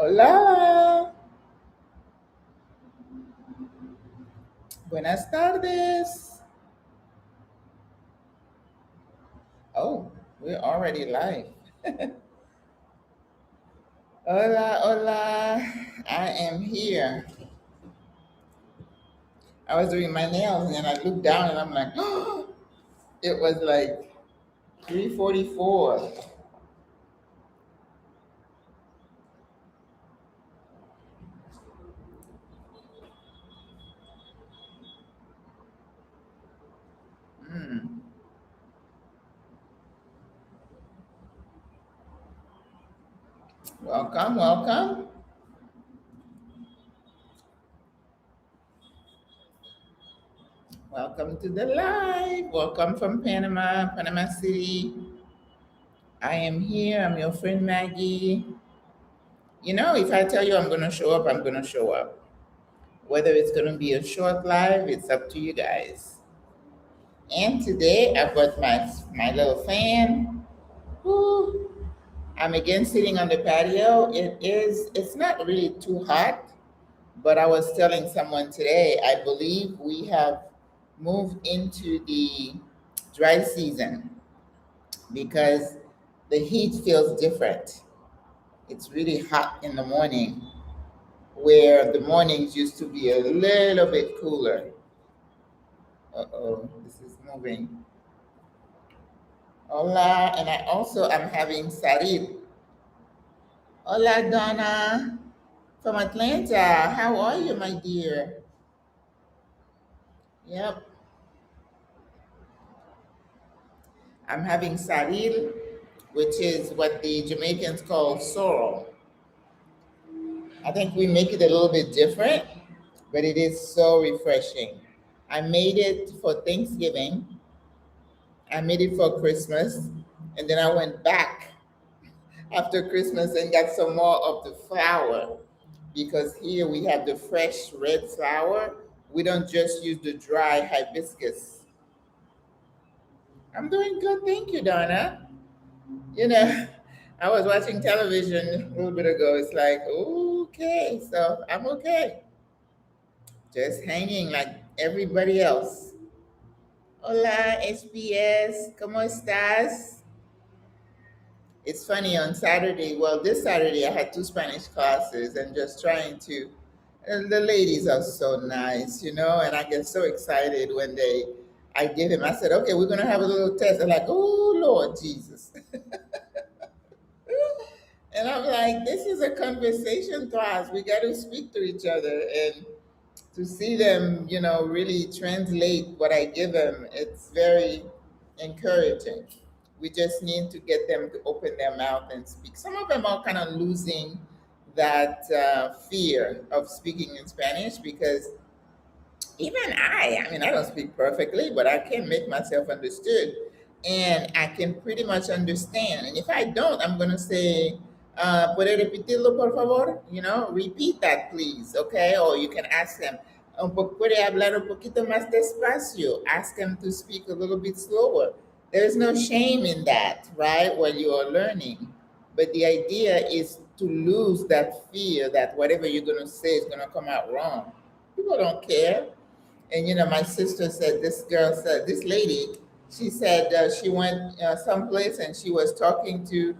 Hola, buenas tardes. Oh, we're already live. Hola, hola. I am here. I was doing my nails and then I looked down and I'm like, it was like 3:44. Mm. Welcome, welcome. Welcome to the live. Welcome from Panama, Panama City. I am here. I'm your friend Maggie. You know, if I tell you I'm going to show up, I'm going to show up. Whether it's going to be a short live, it's up to you guys. And today I've got my little fan. Woo. I'm again sitting on the patio. It's not really too hot, but I was telling someone today, I believe we have moved into the dry season because the heat feels different. It's really hot in the morning, where the mornings used to be a little bit cooler. Uh-oh, this is moving. Hola, and I also am having Sarib. Hola, Donna from Atlanta. How are you, my dear? Yep, I'm having Saril, which is what the Jamaicans call sorrel. I think we make it a little bit different, but it is so refreshing. I made it for Thanksgiving, I made it for Christmas, and then I went back after Christmas and got some more of the flour because here we have the fresh red flour. We don't just use the dry hibiscus. I'm doing good, thank you, Donna. You know, I was watching television a little bit ago. It's like, okay, so I'm okay. Just hanging like everybody else. Hola, SBS, ¿cómo estás? It's funny on Saturday. Well, this Saturday I had two Spanish classes and just trying to. And the ladies are so nice, and I get so excited when I give him. I said, okay, we're gonna have a little test. They're like, oh Lord Jesus, and I'm like, this is a conversation class. We got to speak to each other and to see them, really translate what I give them. It's very encouraging. We just need to get them to open their mouth and speak. Some of them are kind of losing that fear of speaking in Spanish because even I mean, I don't speak perfectly, but I can make myself understood and I can pretty much understand. And if I don't, I'm going to say, ¿puede repetirlo, por favor? Repeat that, please, okay? Or you can ask them, ¿puede hablar un poquito más despacio? Ask them to speak a little bit slower. There's no shame in that, right? When you are learning. But the idea is to lose that fear that whatever you're going to say is going to come out wrong. People don't care. And my sister said, this lady, she said she went someplace and she was talking to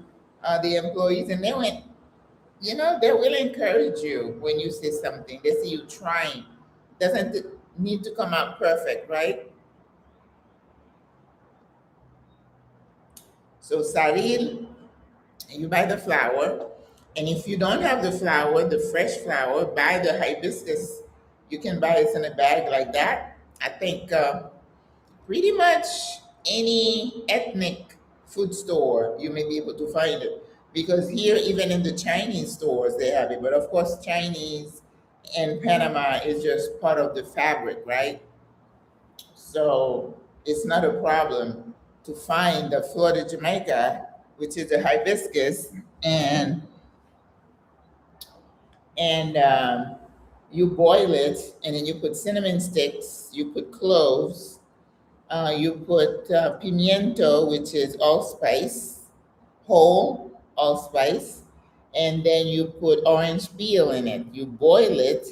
the employees, and they went, they will encourage you when you say something. They see you trying. Doesn't need to come out perfect, right? So saril, you buy the flour, and if you don't have the flour, the fresh flour, buy the hibiscus. You can buy it in a bag like that. I think pretty much any ethnic food store you may be able to find it, because here even in the Chinese stores they have it, but of course Chinese and Panama is just part of the fabric, right? So it's not a problem to find the Florida Jamaica, which is a hibiscus, and and you boil it, and then you put cinnamon sticks, you put cloves, you put pimiento, which is allspice, whole allspice, and then you put orange peel in it. You boil it,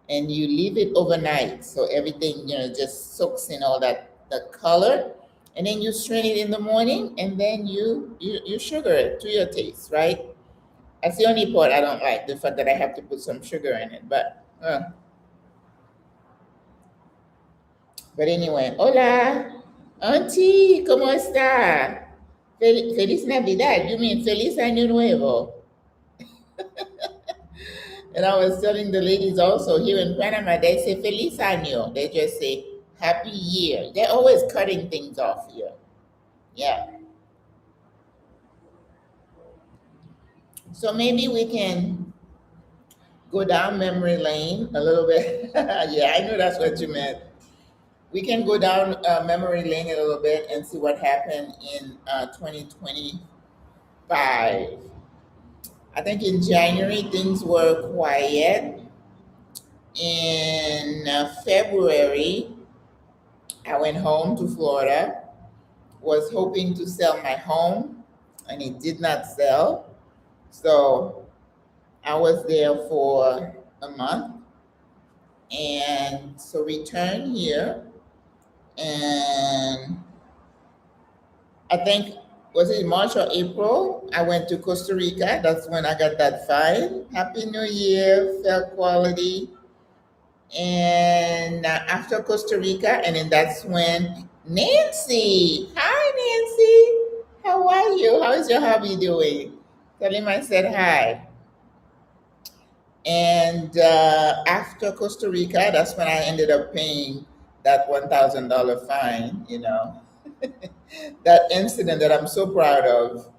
and you leave it overnight, so everything just soaks in all that color, and then you strain it in the morning, and then you sugar it to your taste, right? That's the only part I don't like, the fact that I have to put some sugar in it. But anyway, hola, auntie, ¿cómo está? Feliz Navidad. You mean Feliz Año Nuevo? And I was telling the ladies also here in Panama, they say Feliz Año. They just say Happy Year. They're always cutting things off here. Yeah. So maybe we can go down memory lane a little bit. Yeah, I knew that's what you meant. We can go down memory lane a little bit and see what happened in 2025. I think in January things were quiet. In February, I went home to Florida, was hoping to sell my home, and it did not sell. So I was there for a month, and so returned here, and I think was it March or April? I went to Costa Rica. That's when I got that fine. Happy New Year, felt quality. And after Costa Rica, and then that's when Nancy. Hi, Nancy. How are you? How is your hubby doing? Tell him I said hi. And after Costa Rica, that's when I ended up paying that $1,000 fine. That incident that I'm so proud of.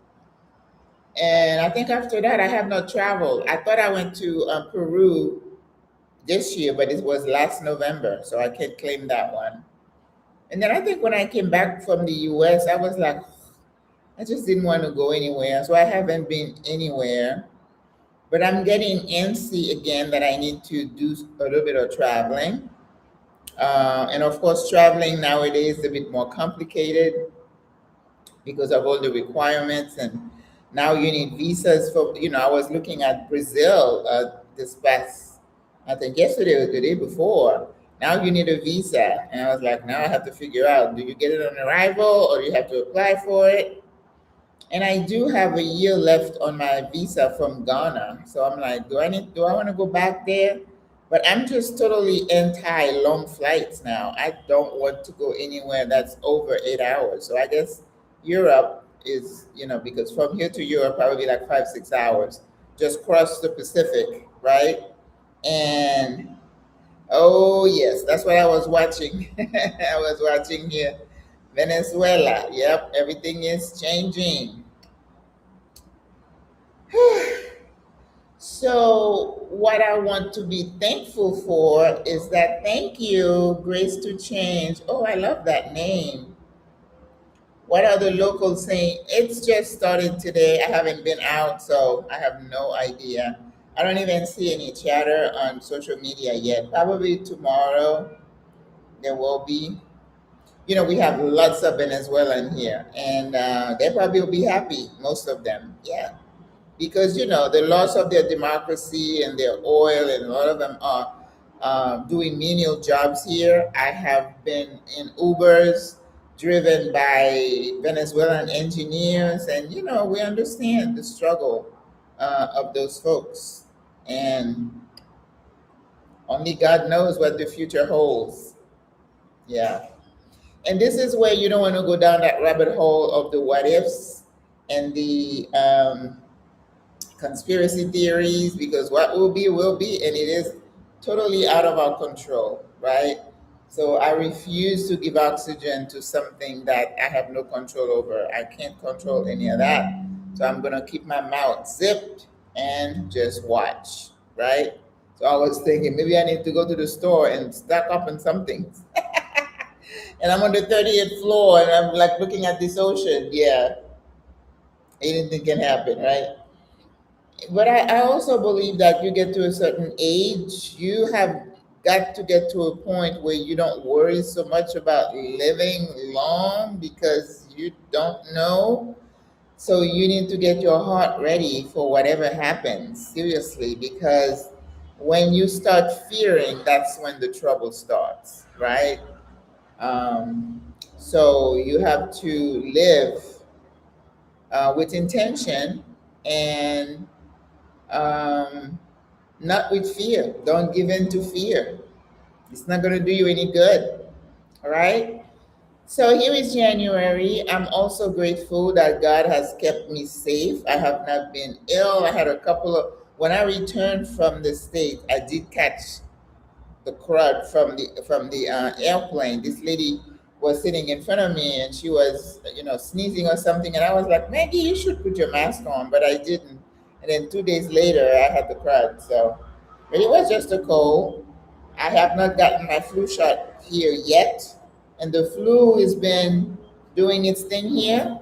And I think after that, I have not traveled. I thought I went to Peru this year, but it was last November, so I can't claim that one. And then I think when I came back from the US, I was like, I just didn't want to go anywhere. So I haven't been anywhere. But I'm getting antsy again that I need to do a little bit of traveling. And of course, traveling nowadays is a bit more complicated because of all the requirements. And now you need visas for, I was looking at Brazil this past, I think yesterday or the day before. Now you need a visa. And I was like, now I have to figure out, do you get it on arrival or do you have to apply for it? And I do have a year left on my visa from Ghana. So I'm like, do I want to go back there? But I'm just totally anti long flights now. I don't want to go anywhere that's over 8 hours. So I guess Europe is, because from here to Europe, probably like 5, 6 hours. Just cross the Pacific, right? And oh, yes, that's what I was watching. I was watching here. Venezuela. Yep, everything is changing. So, what I want to be thankful for is that thank you, Grace to Change. Oh, I love that name. What are the locals saying? It's just started today. I haven't been out, so I have no idea. I don't even see any chatter on social media yet. Probably tomorrow there will be. We have lots of Venezuelan here, and they probably will be happy, most of them. Yeah, because the loss of their democracy and their oil, and a lot of them are doing menial jobs here. I have been in Ubers driven by Venezuelan engineers, and we understand the struggle of those folks, and only God knows what the future holds. Yeah. And this is where you don't want to go down that rabbit hole of the what ifs and the conspiracy theories, because what will be, and it is totally out of our control, right? So I refuse to give oxygen to something that I have no control over. I can't control any of that. So I'm going to keep my mouth zipped and just watch, right? So I was thinking maybe I need to go to the store and stock up on something. And I'm on the 30th floor and I'm like looking at this ocean. Yeah, anything can happen, right? But I also believe that you get to a certain age, you have got to get to a point where you don't worry so much about living long because you don't know. So you need to get your heart ready for whatever happens, seriously, because when you start fearing, that's when the trouble starts, right? So you have to live with intention and um, not with fear. Don't give in to fear. It's not going to do you any good. All right. So here is January. I'm also grateful that God has kept me safe. I have not been ill. I had a couple of, when I returned from the state, I did catch the crowd from the airplane. This lady was sitting in front of me and she was, sneezing or something. And I was like, Maggie, you should put your mask on, but I didn't. And then 2 days later, I had the crowd. So, but it was just a cold. I have not gotten my flu shot here yet, and the flu has been doing its thing here.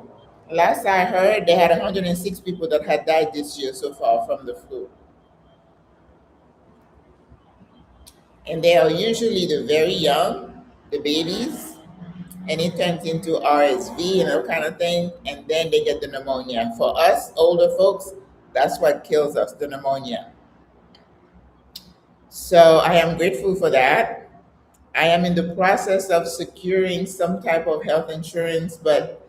Last I heard, they had 106 people that had died this year so far from the flu. And they are usually the very young, the babies, and it turns into RSV and all kind of thing, and then they get the pneumonia. For us older folks, that's what kills us, the pneumonia. So I am grateful for that. I am in the process of securing some type of health insurance, but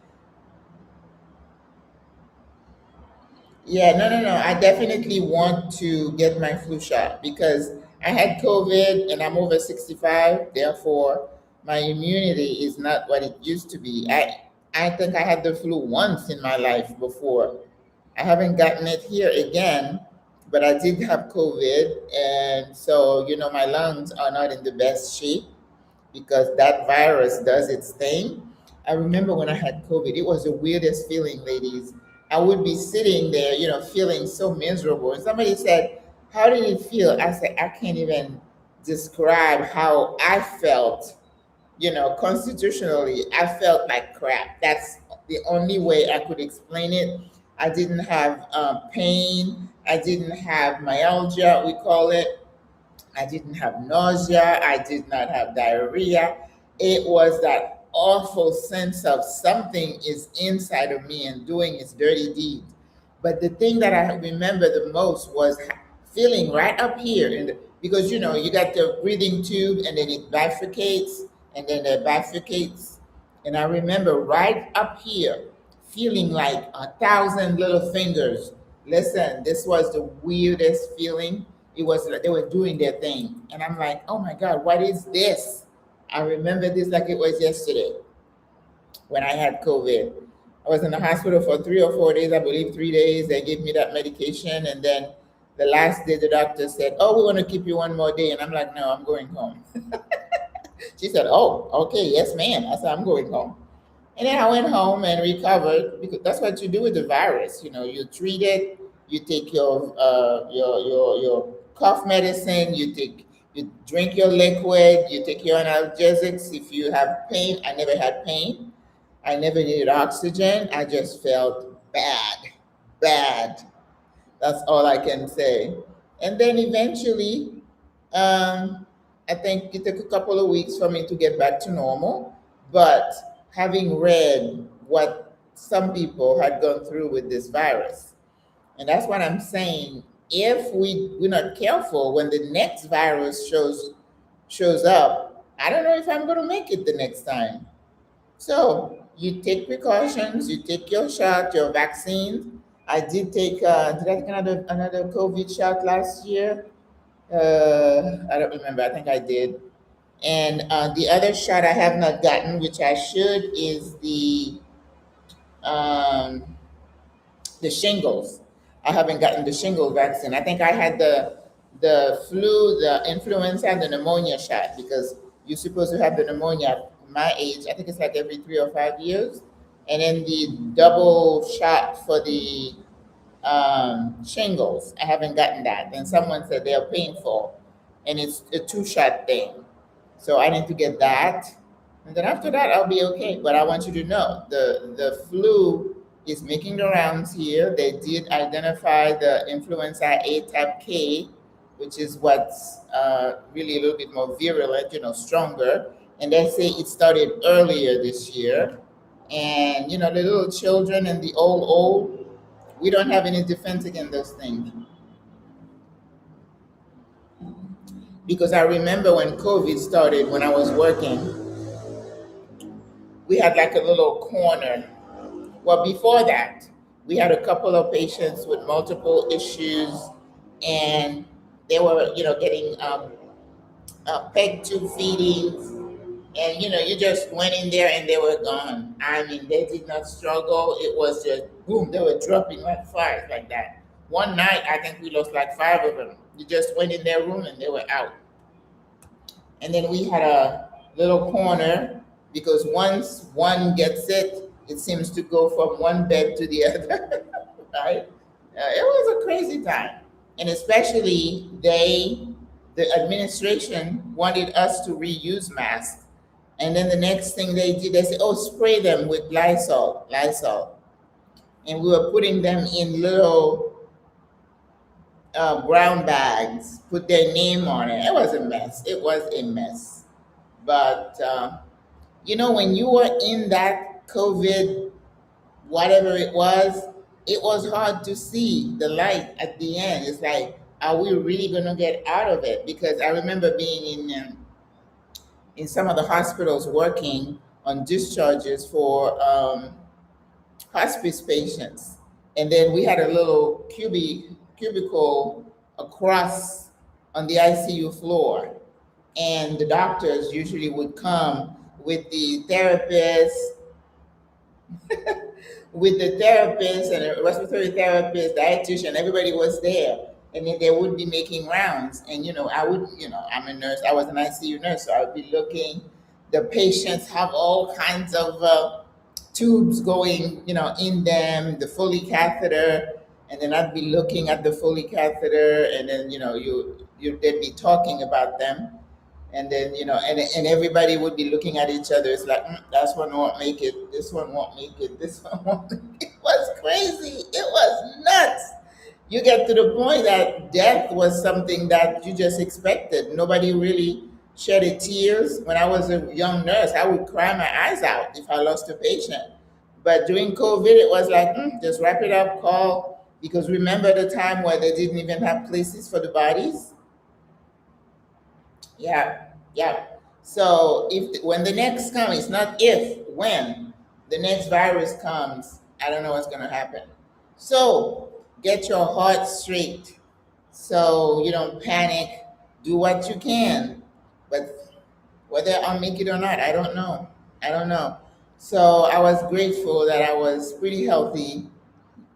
yeah, no, no, no. I definitely want to get my flu shot because I had COVID and I'm over 65. Therefore, my immunity is not what it used to be. I think I had the flu once in my life before. I haven't gotten it here again, but I did have COVID. And so, my lungs are not in the best shape because that virus does its thing. I remember when I had COVID, it was the weirdest feeling, ladies. I would be sitting there, feeling so miserable. And somebody said, "How did it feel?" I said, "I can't even describe how I felt. Constitutionally, I felt like crap. That's the only way I could explain it. I didn't have pain. I didn't have myalgia, we call it. I didn't have nausea. I did not have diarrhea. It was that awful sense of something is inside of me and doing its dirty deed. But the thing that I remember the most was feeling right up here, because you got the breathing tube and then it bifurcates and then it bifurcates. And I remember right up here feeling like 1,000 little fingers. Listen, this was the weirdest feeling. It was like they were doing their thing. And I'm like, oh my God, what is this? I remember this like it was yesterday when I had COVID. I was in the hospital for 3 or 4 days, I believe 3 days. They gave me that medication. And then the last day, the doctor said, oh, we want to keep you one more day. And I'm like, no, I'm going home. She said, oh, okay, yes, ma'am. I said, I'm going home. And then I went home and recovered because that's what you do with the virus. You treat it, you take your cough medicine, you drink your liquid, you take your analgesics. If you have pain, I never had pain. I never needed oxygen. I just felt bad, bad. That's all I can say. And then eventually, I think it took a couple of weeks for me to get back to normal. But having read what some people had gone through with this virus, and that's what I'm saying. If we're not careful, when the next virus shows up, I don't know if I'm going to make it the next time. So you take precautions, you take your shot, your vaccine. I did take did I take another COVID shot last year? I don't remember. I think I did. And the other shot I have not gotten, which I should, is um, the shingles. I haven't gotten the shingle vaccine. I think I had the flu, the influenza, and the pneumonia shot because you're supposed to have the pneumonia at my age. I think it's like every 3 or 5 years, and then the double shot for the shingles. I haven't gotten that. And someone said they're painful, and it's a two-shot thing. So I need to get that. And then after that, I'll be okay. But I want you to know the flu is making the rounds here. They did identify the influenza A type K, which is what's really a little bit more virulent, stronger. And they say it started earlier this year. And the little children and the old, we don't have any defense against those things. Because I remember when COVID started, when I was working, we had like a little corner. Well, before that, we had a couple of patients with multiple issues, and they were, getting peg tube feedings, and you just went in there and they were gone. I mean, they did not struggle. It was just boom, they were dropping like flies like that. One night, I think we lost like five of them. You just went in their room and they were out. And then we had a little corner because once one gets it, it seems to go from one bed to the other, right? It was a crazy time. And especially the administration wanted us to reuse masks. And then the next thing they did, they said, oh, spray them with Lysol. And we were putting them in little brown bags, put their name on it. It was a mess. It was a mess. But, when you were in that COVID, whatever it was hard to see the light at the end. It's like, are we really going to get out of it? Because I remember being in some of the hospitals working on discharges for hospice patients. And then we had a little cubicle across on the ICU floor. And the doctors usually would come with the therapist, and a respiratory therapist, dietitian, everybody was there. And then they would be making rounds. And, I'm a nurse. I was an ICU nurse, so I would be looking. The patients have all kinds of tubes going, in them, the Foley catheter. And then I'd be looking at the Foley catheter, and then, they'd be talking about them. And then, and everybody would be looking at each other. It's like, that one won't make it. This one won't make it. This one won't make it. It was crazy. It was nuts. You get to the point that death was something that you just expected. Nobody really shedded tears. When I was a young nurse, I would cry my eyes out if I lost a patient. But during COVID, it was like, just wrap it up, call. Because remember the time where they didn't even have places for the bodies? Yeah, yeah. So when the next comes, it's not if, when the next virus comes, I don't know what's going to happen. So get your heart straight. So you don't panic. Do what you can. But whether I'll make it or not, I don't know. I don't know. So I was grateful that I was pretty healthy.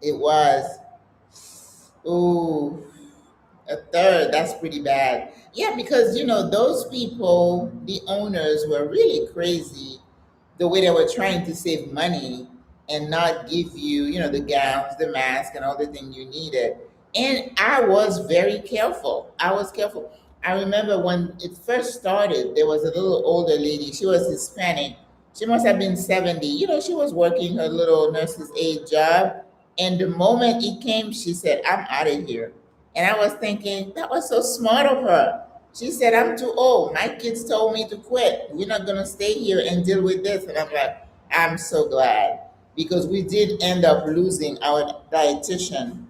It was. Ooh, a third, that's pretty bad. Yeah, because those people, the owners, were really crazy the way they were trying to save money and not give you, the gowns, the mask, and all the things you needed. And I was very careful. I was careful. I remember when it first started, there was a little older lady. She was Hispanic. She must have been 70. She was working her little nurse's aide job. And the moment it came, she said, I'm out of here. And I was thinking, that was so smart of her. She said, I'm too old. My kids told me to quit. We're not going to stay here and deal with this. And I'm like, I'm so glad. Because we did end up losing our dietitian.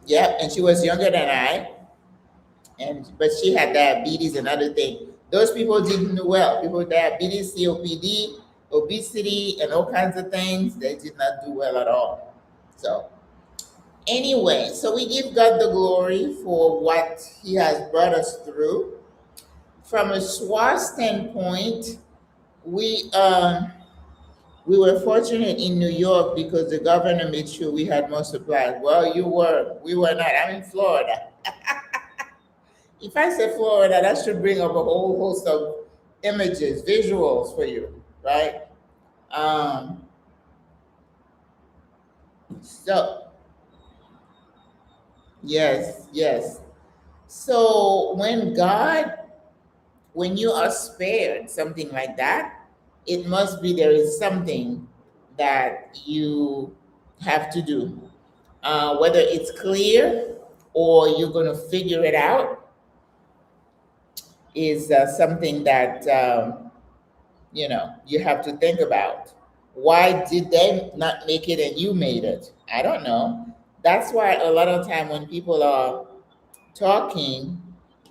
Yep. And she was younger than I. But she had diabetes and other things. Those people didn't do well. People with diabetes, COPD, obesity, and all kinds of things, they did not do well at all. So anyway, so we give God the glory for what He has brought us through. From a SWRA standpoint, we were fortunate in New York because the governor made sure we had more supplies. Well, we were not. I'm in Florida. If I say Florida, that should bring up a whole host of images, visuals for you, right? Um, so yes, yes. So when you are spared something like that, it must be there is something that you have to do. Whether it's clear or you're going to figure it out is something that you have to think about. Why did they not make it and you made it? I don't know. That's why a lot of time when people are talking,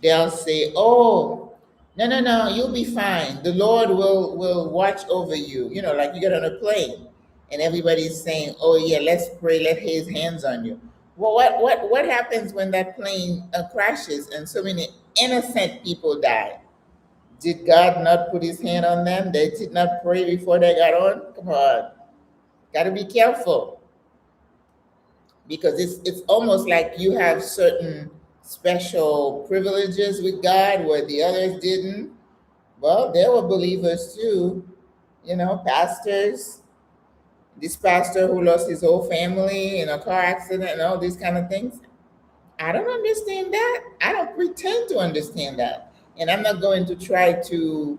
they'll say, "Oh, no, no, no, you'll be fine. The Lord will watch over you." You know, like you get on a plane, and everybody's saying, "Oh yeah, let's pray. Let His hands on you." Well, what happens when that plane crashes and so many innocent people die? Did God not put His hand on them? They did not pray before they got on. Come on, got to be careful because it's almost like you have certain special privileges with God where the others didn't. Well, they were believers too, pastors. This pastor who lost his whole family in a car accident and all these kind of things. I don't understand that. I don't pretend to understand that. And I'm not going to try to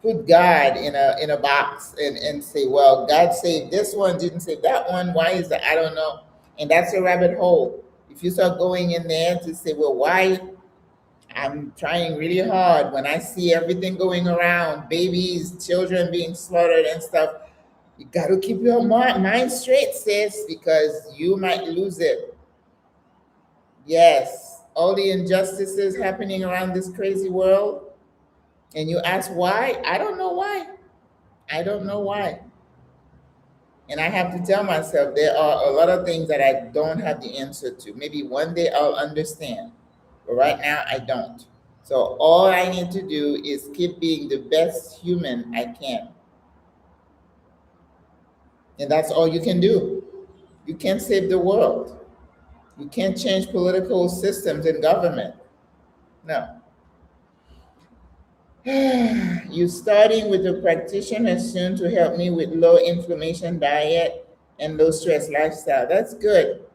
put God in a box and say, well, God saved this one, didn't save that one. Why is that? I don't know. And that's a rabbit hole. If you start going in there to say, well, why I'm trying really hard when I see everything going around, babies, children being slaughtered and stuff, you got to keep your mind straight, sis, because you might lose it. Yes, all the injustices happening around this crazy world. And you ask why? I don't know why. I don't know why. And I have to tell myself there are a lot of things that I don't have the answer to. Maybe one day I'll understand, but right now I don't. So all I need to do is keep being the best human I can. And that's all you can do. You can't save the world. You can't change political systems and government. No. You starting with a practitioner soon to help me with low inflammation diet and low stress lifestyle. That's good.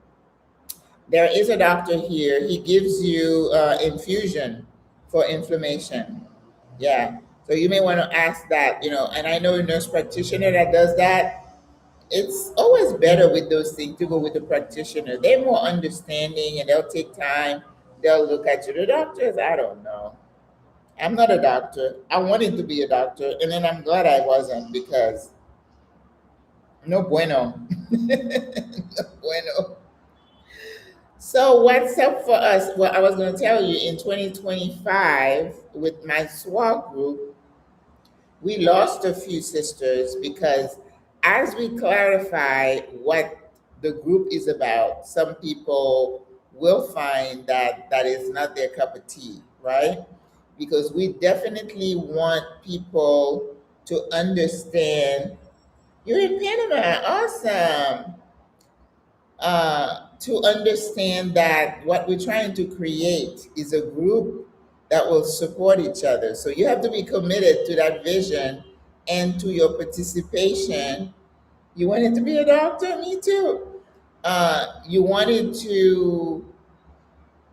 There is a doctor here. He gives you infusion for inflammation. Yeah. So you may want to ask that, and I know a nurse practitioner that does that. It's always better with those things to go with the practitioner. They're more understanding and they'll take time. They'll look at you. The doctors, I don't know. I'm not a doctor. I wanted to be a doctor, and then I'm glad I wasn't because no bueno. No bueno. So what's up for us? Well, I was going to tell you in 2025 with my SWRA group, we lost a few sisters because as we clarify what the group is about, some people will find that that is not their cup of tea, right? Because we definitely want people to understand. You're in Panama, awesome. To understand that what we're trying to create is a group that will support each other. So you have to be committed to that vision and to your participation. You wanted to be a doctor? Me too. You wanted to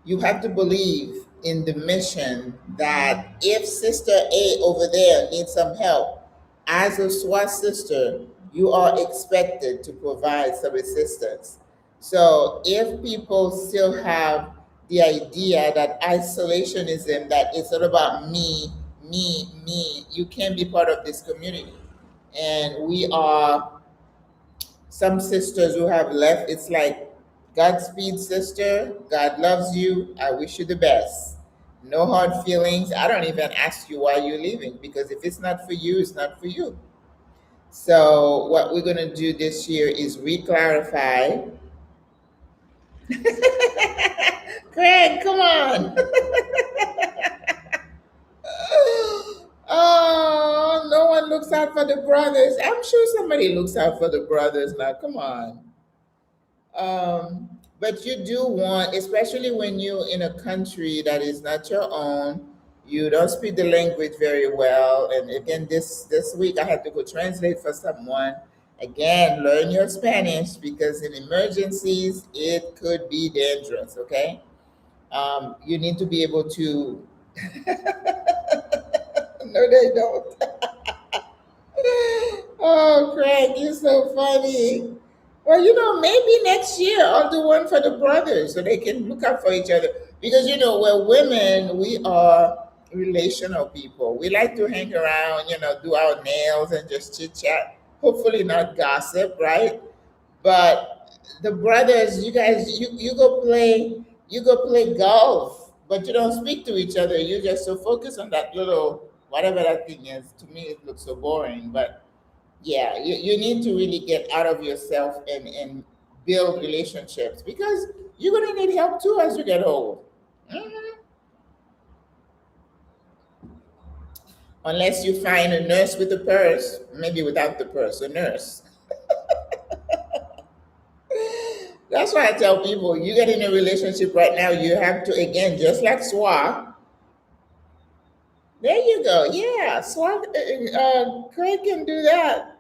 you have to believe in the mission that if Sister A over there needs some help, as a SWAT sister, you are expected to provide some assistance. So if people still have the idea that isolationism, that it's all about me, me, you can't be part of this community. And we are some sisters who have left, it's like, Godspeed, sister. God loves you. I wish you the best. No hard feelings. I don't even ask you why you're leaving because if it's not for you, it's not for you. So, what we're going to do this year is re-clarify. Craig, come on. Oh, no one looks out for the brothers. I'm sure somebody looks out for the brothers now. Come on. But you do want, especially when you're in a country that is not your own, you don't speak the language very well. And again, this week I had to go translate for someone. Again, learn your Spanish because in emergencies it could be dangerous. Okay, you need to be able to. No, they don't. Oh, Craig, you're so funny. Well, maybe next year I'll do one for the brothers so they can look out for each other. Because we're women, relational people. We like to hang around, do our nails and just chit chat. Hopefully not gossip, right? But the brothers, you guys, you go play golf, but you don't speak to each other. You're just so focused on that little whatever that thing is. To me, it looks so boring. But yeah, you need to really get out of yourself and build relationships because you're gonna need help too as you get old. Mhm. Unless you find a nurse with a purse, maybe without the purse, a nurse. That's why I tell people you get in a relationship right now, you have to, again, just like SWA. There you go. Yeah, SWA, Craig can do that.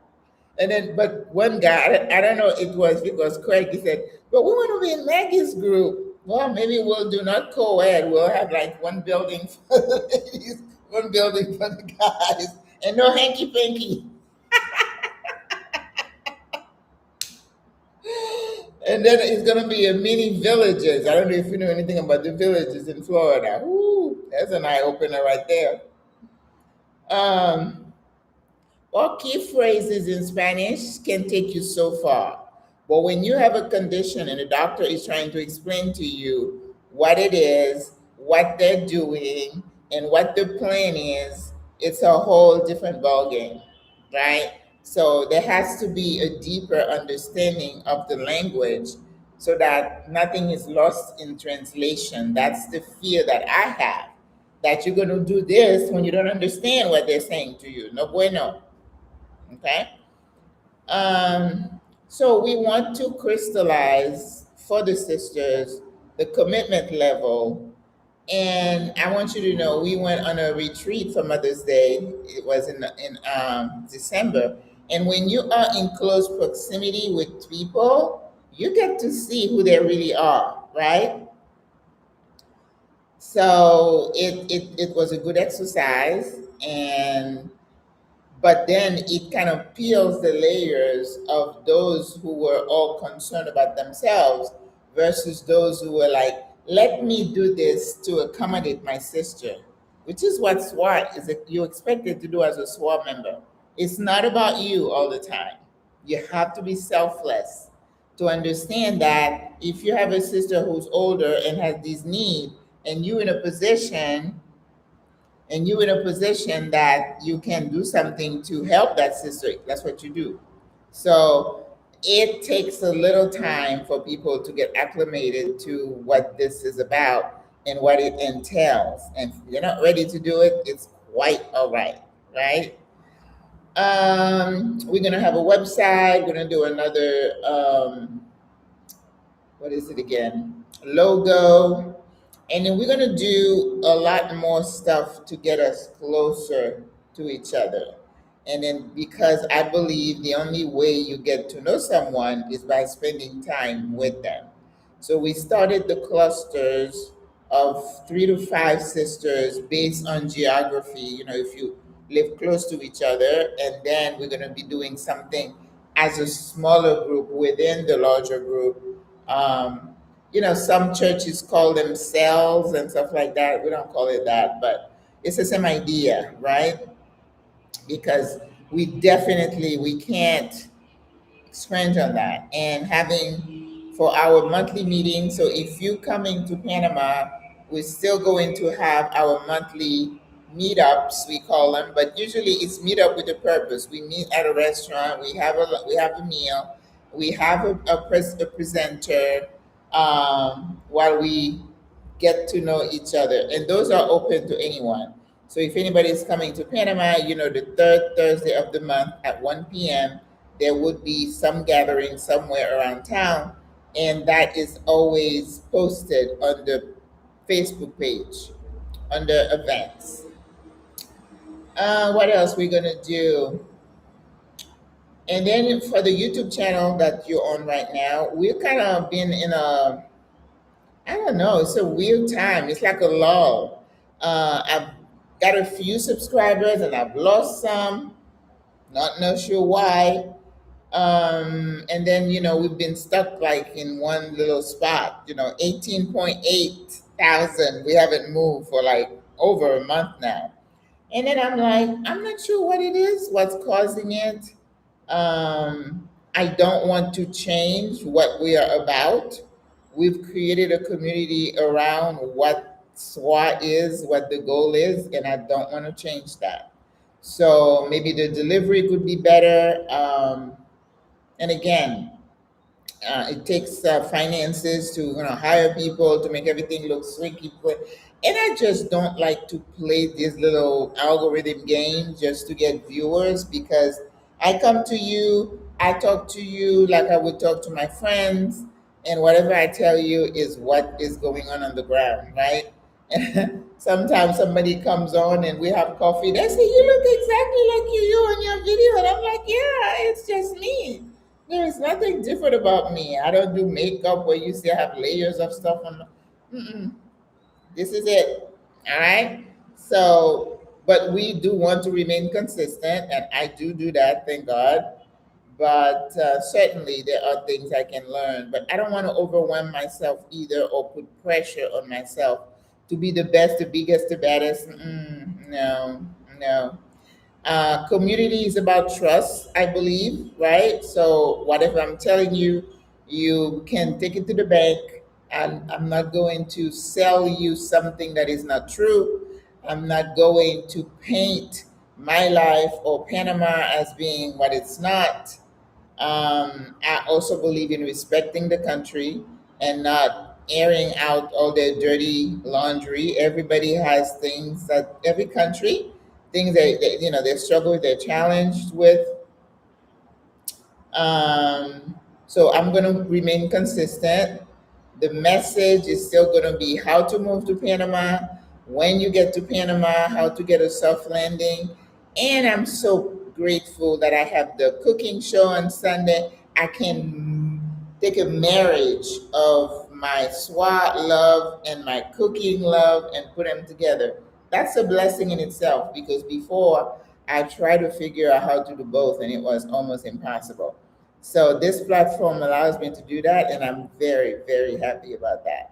And then, but one guy, I don't know, it was because Craig, he said, but we want to be in Maggie's group. Well, maybe we'll do not co ed. We'll have like one building for the ladies, one building for the guys, and no hanky panky. And then it's going to be a mini villages. I don't know if you know anything about the villages in Florida. Ooh, that's an eye opener right there. Um, Well, key phrases in Spanish can take you so far. But when you have a condition and the doctor is trying to explain to you what it is, what they're doing, and what the plan is, it's a whole different ballgame, right? So there has to be a deeper understanding of the language so that nothing is lost in translation. That's the fear that I have, that you're going to do this when you don't understand what they're saying to you. No bueno. Okay. So we want to crystallize for the sisters the commitment level. And I want you to know we went on a retreat for Mother's Day. It was in December. And when you are in close proximity with people, you get to see who they really are, right? So it was a good exercise. And but then it kind of peels the layers of those who were all concerned about themselves versus those who were like, let me do this to accommodate my sister, which is what SWAT is you expected to do as a SWAT member. It's not about you all the time. You have to be selfless to understand that if you have a sister who's older and has these needs, and you in a position that you can do something to help that sister, that's what you do. So it takes a little time for people to get acclimated to what this is about and what it entails. And if you're not ready to do it, it's quite all right, right? We're gonna have a website. We're gonna do another what is it again? Logo. And then we're going to do a lot more stuff to get us closer to each other. And then because I believe the only way you get to know someone is by spending time with them. So we started the clusters of 3 to 5 sisters based on geography, if you live close to each other. And then we're going to be doing something as a smaller group within the larger group. Some churches call them cells and stuff like that. We don't call it that, but it's the same idea, right? Because we can't scratch on that. And having for our monthly meeting, so if you coming to Panama, we're still going to have our monthly meetups, we call them, but usually it's meetup with a purpose. We meet at a restaurant, we have a meal, we have a presenter, while we get to know each other. And those are open to anyone. So if anybody is coming to Panama, the third Thursday of the month at 1 p.m., there would be some gathering somewhere around town. And that is always posted on the Facebook page under events. What else we're going to do? And then for the YouTube channel that you're on right now, we've kind of been in I don't know. It's a weird time. It's like a lull. I've got a few subscribers and I've lost some. Not sure why. And then we've been stuck like in one little spot. 18.8 thousand. We haven't moved for like over a month now. And then I'm like, I'm not sure what it is, what's causing it. I don't want to change what we are about. We've created a community around what SWA is, what the goal is, and I don't want to change that. So maybe the delivery could be better. And again, it takes finances to hire people to make everything look swanky. And I just don't like to play these little algorithm games just to get viewers, because I come to you, I talk to you like I would talk to my friends, and whatever I tell you is what is going on the ground, right? And sometimes somebody comes on and we have coffee. They say, "You look exactly like you on your video," and I'm like, "Yeah, it's just me. There is nothing different about me. I don't do makeup where you see I have layers of stuff on. Mm-mm. This is it. All right. So, but we do want to remain consistent, and I do that. Thank God. But certainly there are things I can learn. But I don't want to overwhelm myself either, or put pressure on myself to be the best, the biggest, the baddest. No, no. Community is about trust, I believe, right? So whatever I'm telling you, you can take it to the bank, and I'm not going to sell you something that is not true. I'm not going to paint my life or Panama as being what it's not. I also believe in respecting the country and not airing out all their dirty laundry. Everybody has things that every country, things that they struggle with, they're challenged with. Um, so I'm going to remain consistent. The message is still going to be how to move to Panama, when you get to Panama, how to get a soft landing. And I'm so grateful that I have the cooking show on Sunday. I can take a marriage of my SWAT love and my cooking love and put them together. That's a blessing in itself, because before I tried to figure out how to do both and it was almost impossible. So this platform allows me to do that, and I'm very, very happy about that.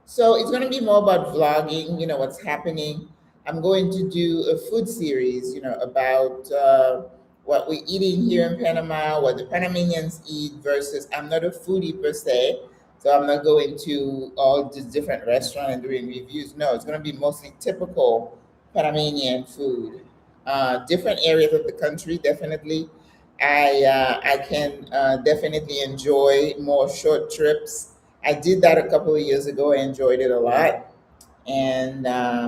So it's going to be more about vlogging, what's happening. I'm going to do a food series, about what we're eating here in Panama, what the Panamanians eat versus, I'm not a foodie per se, so I'm not going to all these different restaurants and doing reviews. No, it's going to be mostly typical Panamanian food. Different areas of the country, definitely. I can definitely enjoy more short trips. I did that a couple of years ago. I enjoyed it a lot, and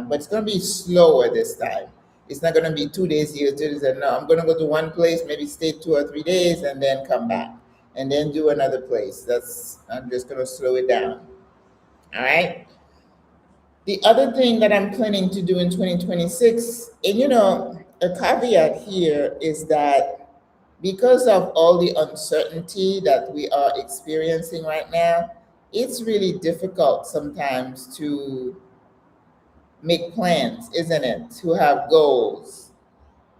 but it's going to be slower this time. It's not going to be 2 days here, 2 days there. No, I'm going to go to one place, maybe stay 2 or 3 days, and then come back, and then do another place. I'm just going to slow it down. All right. The other thing that I'm planning to do in 2026, and a caveat here is that because of all the uncertainty that we are experiencing right now, it's really difficult sometimes to make plans, isn't it? To have goals,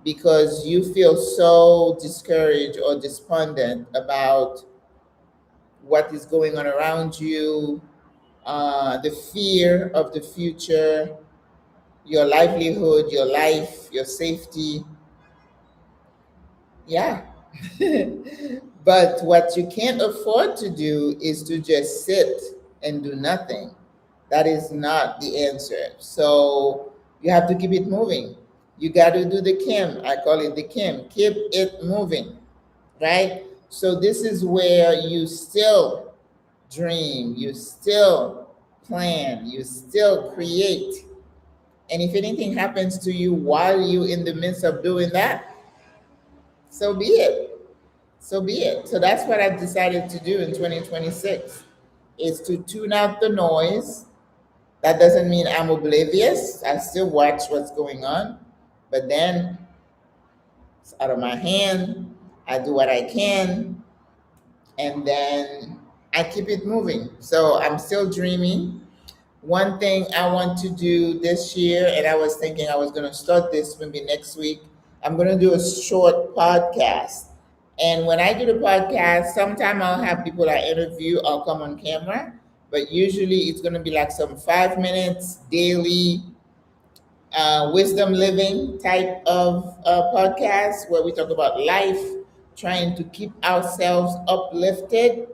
because you feel so discouraged or despondent about what is going on around you, the fear of the future, your livelihood, your life, your safety. Yeah. But what you can't afford to do is to just sit and do nothing. That is not the answer. So you have to keep it moving. You got to do the Kim. I call it the Kim. Keep it moving, right? So this is where you still dream, you still plan, you still create. And if anything happens to you while you're in the midst of doing that, so be it. So be it. So that's what I've decided to do in 2026, is to tune out the noise. That doesn't mean I'm oblivious. I still watch what's going on, but then it's out of my hand. I do what I can, and then I keep it moving. So I'm still dreaming. One thing I want to do this year, and I was thinking I was going to start this maybe next week, I'm going to do a short podcast. And when I do the podcast, sometime I'll have people I interview, I'll come on camera, but usually it's going to be like some 5 minutes daily, wisdom living type of podcast where we talk about life, trying to keep ourselves uplifted.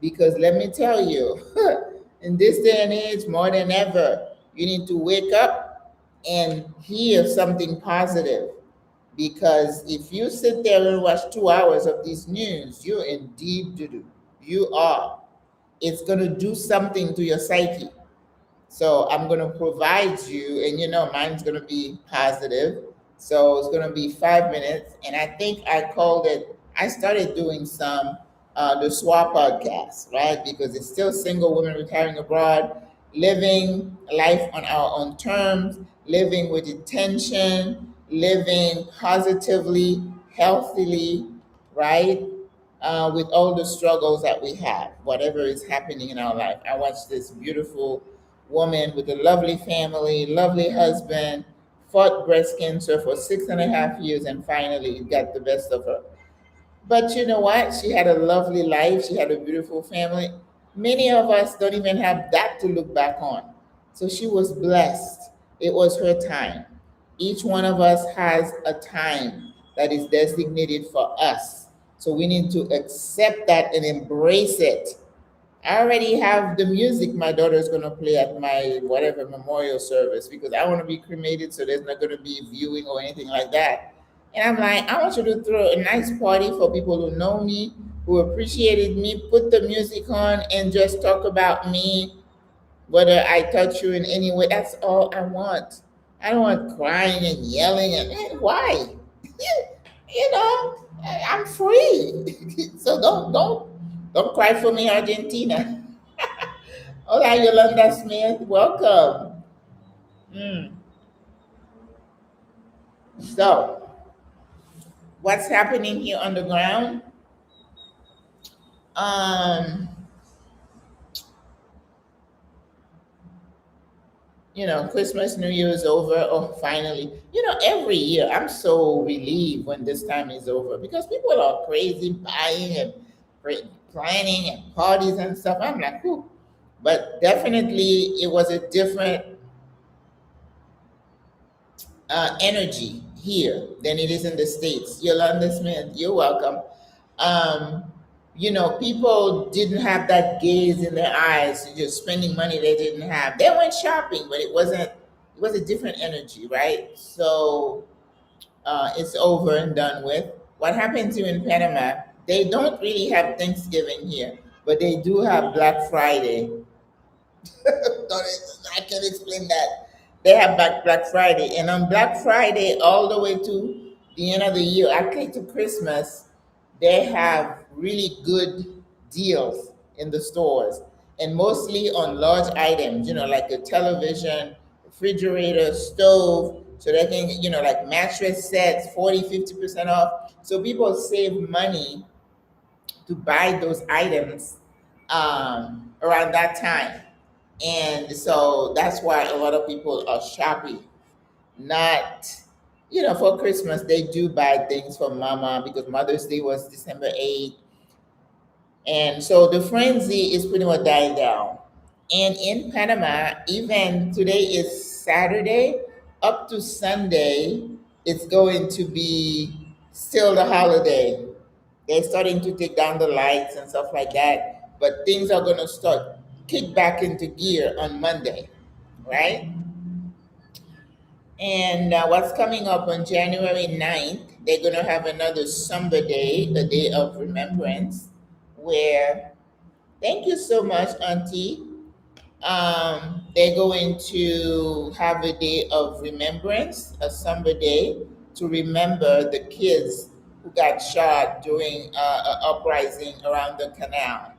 Because let me tell you, in this day and age, more than ever, you need to wake up and hear something positive. Because if you sit there and watch 2 hours of these news, you're in deep doo doo. You are. It's going to do something to your psyche. So I'm going to provide you, and mine's going to be positive. So it's going to be 5 minutes. And I think I called it, I started doing some, the SWA podcast, right? Because it's still single women retiring abroad, living life on our own terms, living with intention, living positively, healthily, right? With all the struggles that we have, whatever is happening in our life. I watched this beautiful woman with a lovely family, lovely husband, fought breast cancer for 6.5 years, and finally it got the best of her. But you know what? She had a lovely life. She had a beautiful family. Many of us don't even have that to look back on. So she was blessed. It was her time. Each one of us has a time that is designated for us. So we need to accept that and embrace it. I already have the music my daughter's gonna play at my whatever memorial service because I want to be cremated, so there's not gonna be viewing or anything like that. And I'm like, I want you to throw a nice party for people who know me, who appreciated me, put the music on and just talk about me, whether I touch you in any way. That's all I want. I don't want crying and yelling and why? I'm free. So don't cry for me, Argentina. Hola, Yolanda Smith. Welcome. Mm. So, what's happening here on the ground? Um, Christmas, New Year is over. Oh, finally. Every year I'm so relieved when this time is over because people are crazy buying and planning and parties and stuff. I'm like, whew. But definitely it was a different energy here than it is in the States. Yolanda Smith, you're welcome. Um, people didn't have that gaze in their eyes, just spending money they didn't have. They went shopping, but it was a different energy, right? So it's over and done with. What happens here in Panama, they don't really have Thanksgiving here, but they do have Black Friday. I can't explain that. They have Black Friday, and on Black Friday all the way to the end of the year, actually to Christmas, they have really good deals in the stores, and mostly on large items. Like a television, refrigerator, stove. So they can, like mattress sets, 40, 50% off. So people save money to buy those items around that time. And so that's why a lot of people are shopping. Not, for Christmas, they do buy things for mama because Mother's Day was December 8th. And so the frenzy is pretty much dying down. And in Panama, even today is Saturday, up to Sunday, it's going to be still the holiday. They're starting to take down the lights and stuff like that. But things are going to start kick back into gear on Monday, right? And what's coming up on January 9th, they're going to have another Summer Day, the Day of Remembrance, where, thank you so much, Auntie. They're going to have a day of remembrance, a Summer Day, to remember the kids who got shot during an uprising around the canal.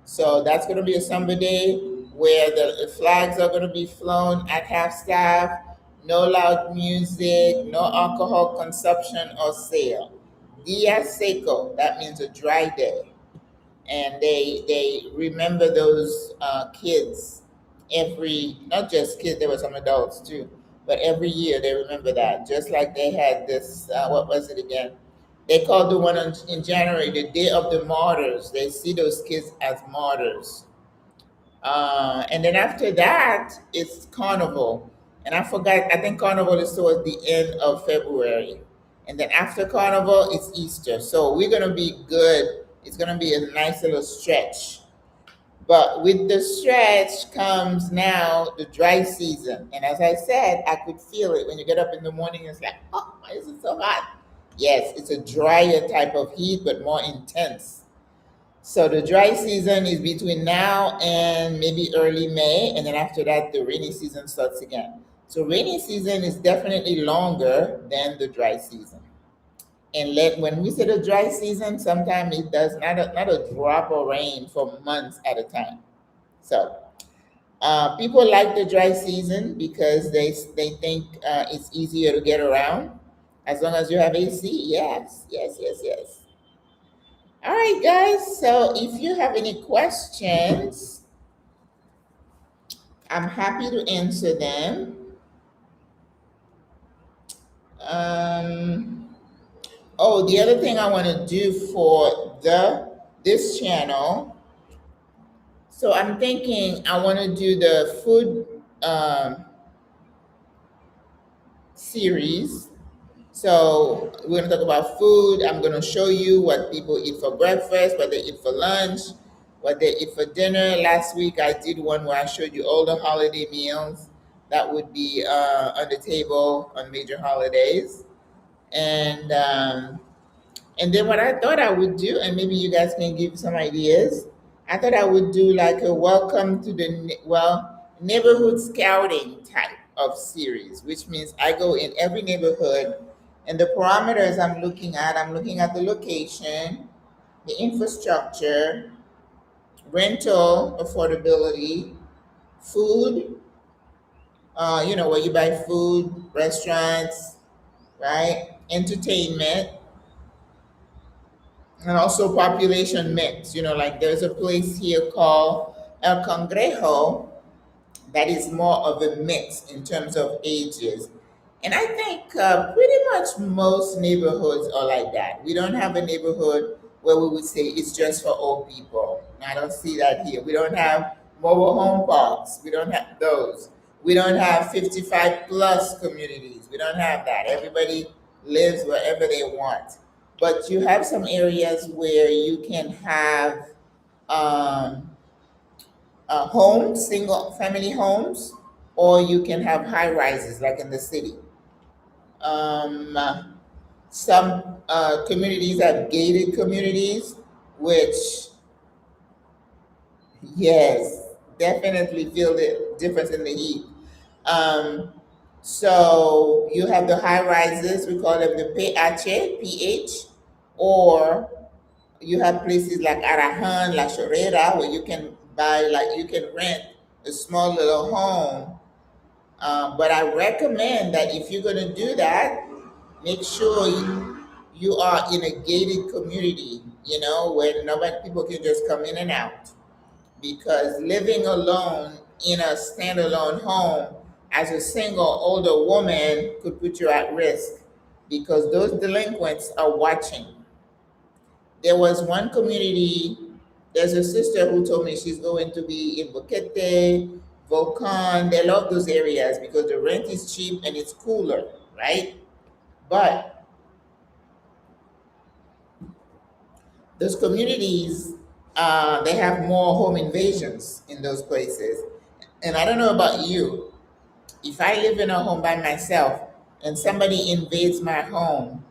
So that's going to be a summer day where the flags are going to be flown at half staff, no loud music, no alcohol consumption or sale. Dia seco, that means a dry day. And they remember those kids every, not just kids, there were some adults too, but every year they remember that. Just like they had this, what was it again? They called the one in January the Day of the Martyrs. They see those kids as martyrs. And then after that, it's Carnival. And I forgot, I think Carnival is towards the end of February. And then after Carnival, it's Easter. So we're going to be good. It's going to be a nice little stretch. But with the stretch comes now the dry season. And as I said, I could feel it when you get up in the morning. It's like, oh, why is it so hot? Yes, it's a drier type of heat, but more intense. So the dry season is between now and maybe early May, and then after that, the rainy season starts again. So rainy season is definitely longer than the dry season. And when we say the dry season, sometimes it does not a drop of rain for months at a time. So people like the dry season because they think it's easier to get around as long as you have AC. Yes, yes, yes, yes. All right, guys. So if you have any questions, I'm happy to answer them. Um, oh, the other thing I want to do for this channel. So I'm thinking I want to do the food series. So we're going to talk about food. I'm going to show you what people eat for breakfast, what they eat for lunch, what they eat for dinner. Last week I did one where I showed you all the holiday meals that would be on the table on major holidays. And then what I thought I would do, and maybe you guys can give some ideas. I thought I would do like a welcome to the neighborhood scouting type of series, which means I go in every neighborhood, and the parameters I'm looking at the location, the infrastructure, rental affordability, food, where you buy food, restaurants, right? Entertainment, and also population mix. Like there's a place here called El Congrejo that is more of a mix in terms of ages. And I think pretty much most neighborhoods are like that. We don't have a neighborhood where we would say it's just for old people. I don't see that here. We don't have mobile home parks. We don't have those. We don't have 55 plus communities. We don't have that. Everybody lives wherever they want. But you have some areas where you can have um, homes, single family homes, or you can have high rises like in the city. Um, uh, some communities have gated communities, which, yes, definitely feel the difference in the heat. Um, so you have the high rises, we call them the PH, or you have places like Arahan, La Chorrera, where you can you can rent a small little home. But I recommend that if you're going to do that, make sure you are in a gated community, where nobody people can just come in and out. Because living alone in a standalone home as a single older woman could put you at risk because those delinquents are watching. There was one community, there's a sister who told me she's going to be in Boquete, Volcan. They love those areas because the rent is cheap and it's cooler, right? But those communities, they have more home invasions in those places. And I don't know about you, if I live in a home by myself and somebody invades my home,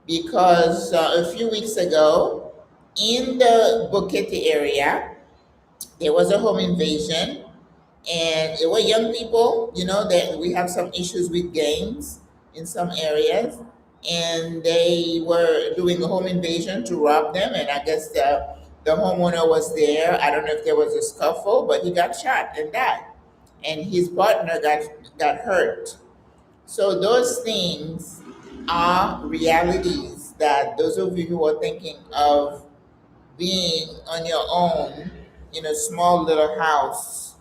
because a few weeks ago in the Boquete area, there was a home invasion, and it were young people. That we have some issues with gangs in some areas, and they were doing a home invasion to rob them. And I guess the homeowner was there. I don't know if there was a scuffle, but he got shot and died, and his partner got hurt. So those things are realities that those of you who are thinking of being on your own in a small little house,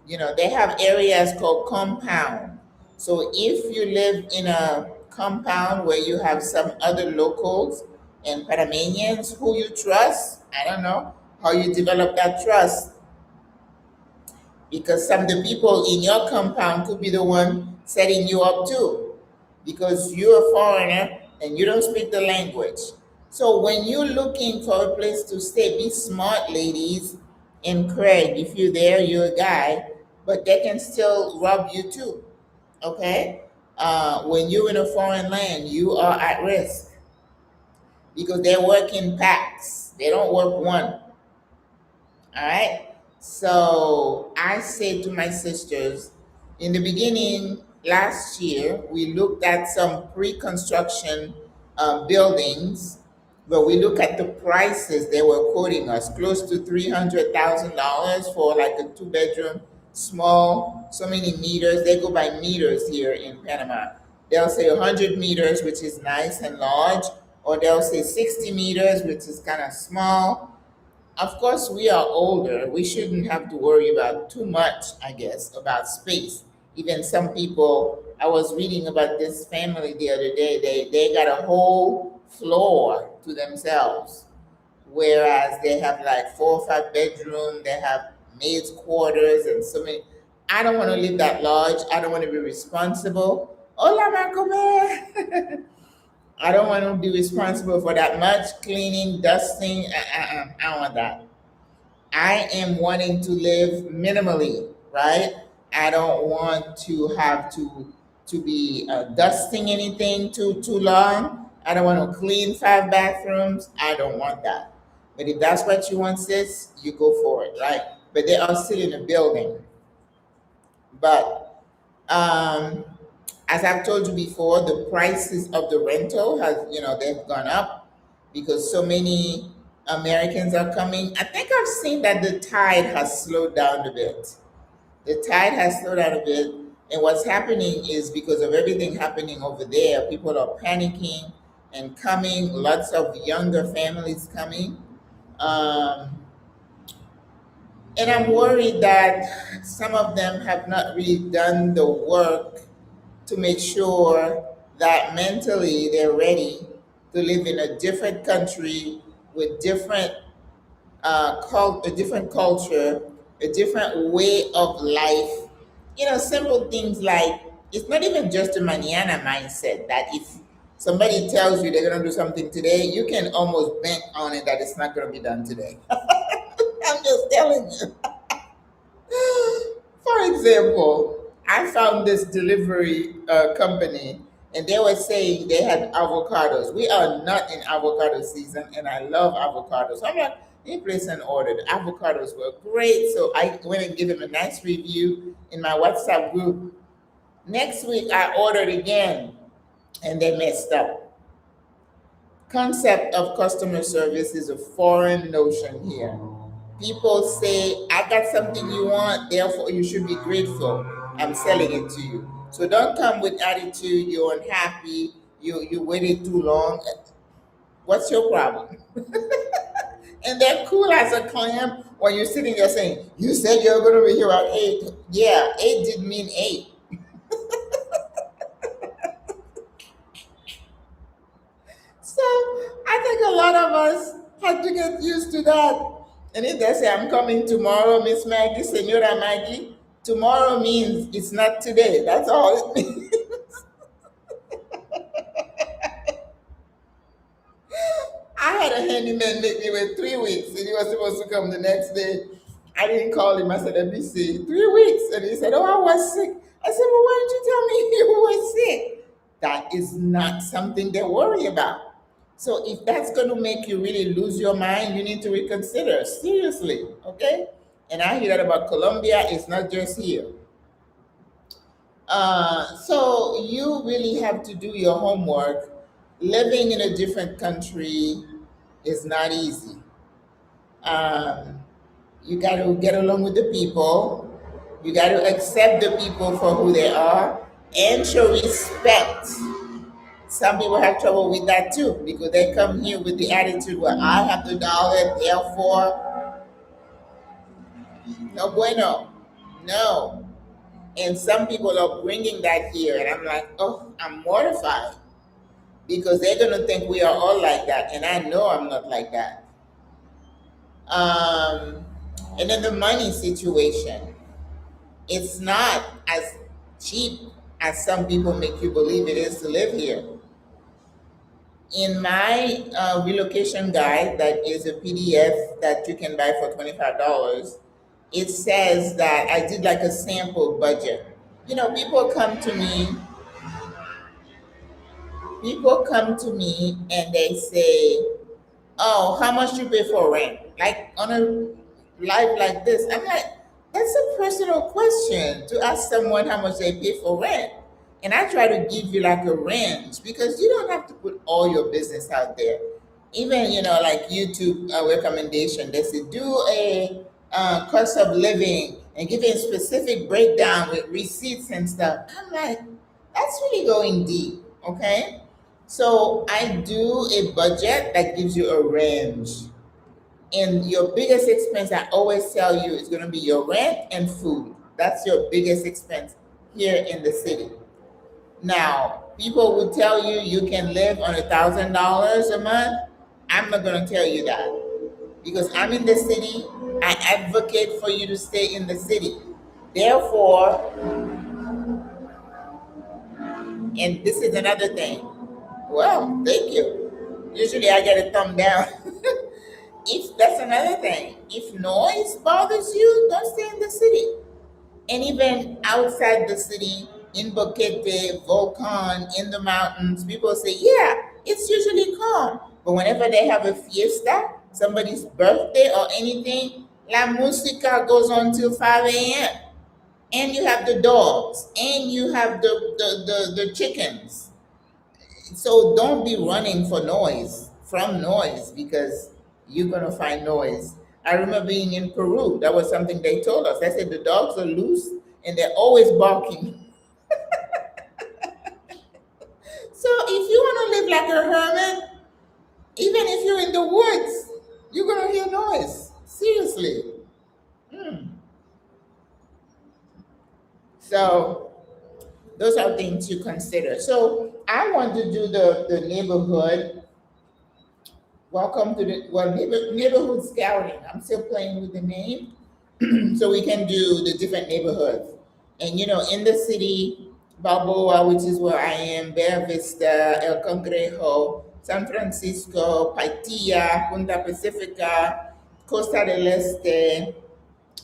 they have areas called compound. So if you live in a compound where you have some other locals and Panamanians who you trust, I don't know how you develop that trust. because some of the people in your compound could be the one setting you up too, because you're a foreigner and you don't speak the language. So when you're looking for a place to stay, be smart, ladies. And Craig, if you're there, you're a guy, but they can still rob you too. Okay? When you're in a foreign land, you are at risk because they work in packs. They don't work one. All right. So I said to my sisters, in the beginning last year, we looked at some pre-construction buildings, but we look at the prices they were quoting us, close to $300,000 for like a two-bedroom, small, so many meters. They go by meters here in Panama. They'll say 100 meters, which is nice and large, or they'll say 60 meters, which is kind of small. Of course, we are older. We shouldn't have to worry about too much, I guess, about space. Even some people, I was reading about this family the other day, they got a whole floor to themselves, whereas they have like 4 or 5 bedroom, they have maids' quarters and so many. I don't want to live that large. I don't want to be responsible. Hola, Macobe. I don't want to be responsible for that much cleaning, dusting. I don't want that. I am wanting to live minimally, right? I don't want to have to be dusting anything too long. I don't want to clean 5 bathrooms. I don't want that. But if that's what you want, sis, you go for it, right? But they are still in a building. But um, as I've told you before, the prices of the rental has, they've gone up because so many Americans are coming. I think I've seen that the tide has slowed down a bit. The tide has slowed down a bit. And what's happening is because of everything happening over there, people are panicking and coming, lots of younger families coming. Um, and I'm worried that some of them have not really done the work to make sure that mentally they're ready to live in a different country with a different culture, a different way of life. Simple things like it's not even just a manana mindset that if somebody tells you they're gonna do something today, you can almost bank on it that it's not gonna be done today. I'm just telling you. For example, I found this delivery company and they were saying they had avocados. We are not in avocado season and I love avocados. So I'm like, they placed an order. The avocados were great. So I went and gave them a nice review in my WhatsApp group. Next week, I ordered again and they messed up. Concept of customer service is a foreign notion here. People say, I got something you want, therefore you should be grateful. I'm selling it to you. So don't come with attitude, you're unhappy, you waited too long. What's your problem? And they're cool as a clam when you're sitting there saying, you said you're going to be here at 8. Yeah, 8 didn't mean 8. So I think a lot of us have to get used to that. And if they say, I'm coming tomorrow, Miss Maggie, Senora Maggie, tomorrow means it's not today. That's all it means. I had a handyman make me wait 3 weeks and he was supposed to come the next day. I didn't call him. I said, let me see. 3 weeks. And he said, oh, I was sick. I said, well, why didn't you tell me you were sick? That is not something they worry about. So if that's going to make you really lose your mind, you need to reconsider seriously, okay? And I hear that about Colombia. It's not just here. So you really have to do your homework. Living in a different country is not easy. Um, you got to get along with the people. You got to accept the people for who they are and show respect. Some people have trouble with that too because they come here with the attitude, well, I have the dollar, therefore, no bueno. No. And some people are bringing that here, and I'm like, oh, I'm mortified because they're going to think we are all like that. And I know I'm not like that. And then the money situation. It's not as cheap as some people make you believe it is to live here. In my relocation guide, that is a PDF that you can buy for $25, it says that I did like a sample budget. You know, people come to me and they say, oh, how much you pay for rent? Like on a live like this. I'm like, that's a personal question to ask someone how much they pay for rent. And I try to give you like a range because you don't have to put all your business out there. Even, like YouTube recommendation, they say do a cost of living and give a specific breakdown with receipts and stuff. I'm like, that's really going deep, okay? So I do a budget that gives you a range. And your biggest expense, I always tell you, is going to be your rent and food. That's your biggest expense here in the city. Now, people will tell you you can live on $1,000 a month. I'm not going to tell you that because I'm in the city. I advocate for you to stay in the city. Therefore, and this is another thing. Well, thank you. Usually I get a thumb down. If that's another thing, if noise bothers you, don't stay in the city. And even outside the city, in Boquete, Volcan, in the mountains, people say, yeah, it's usually calm. But whenever they have a fiesta, somebody's birthday or anything, la música goes on till 5 a.m. And you have the dogs, and you have the chickens. So don't be running for noise, from noise, because you're going to find noise. I remember being in Peru. That was something they told us. They said the dogs are loose and they're always barking. So if you want to live like a hermit, even if you're in the woods, you're going to hear noise. Seriously. Hmm. So those are things to consider. So I want to do the neighborhood. Welcome to the neighborhood scouting. I'm still playing with the name, so we can do the different neighborhoods. And in the city, Balboa, which is where I am, Bella Vista, El Congrejo, San Francisco, Paitilla, Punta Pacifica, Costa del Este.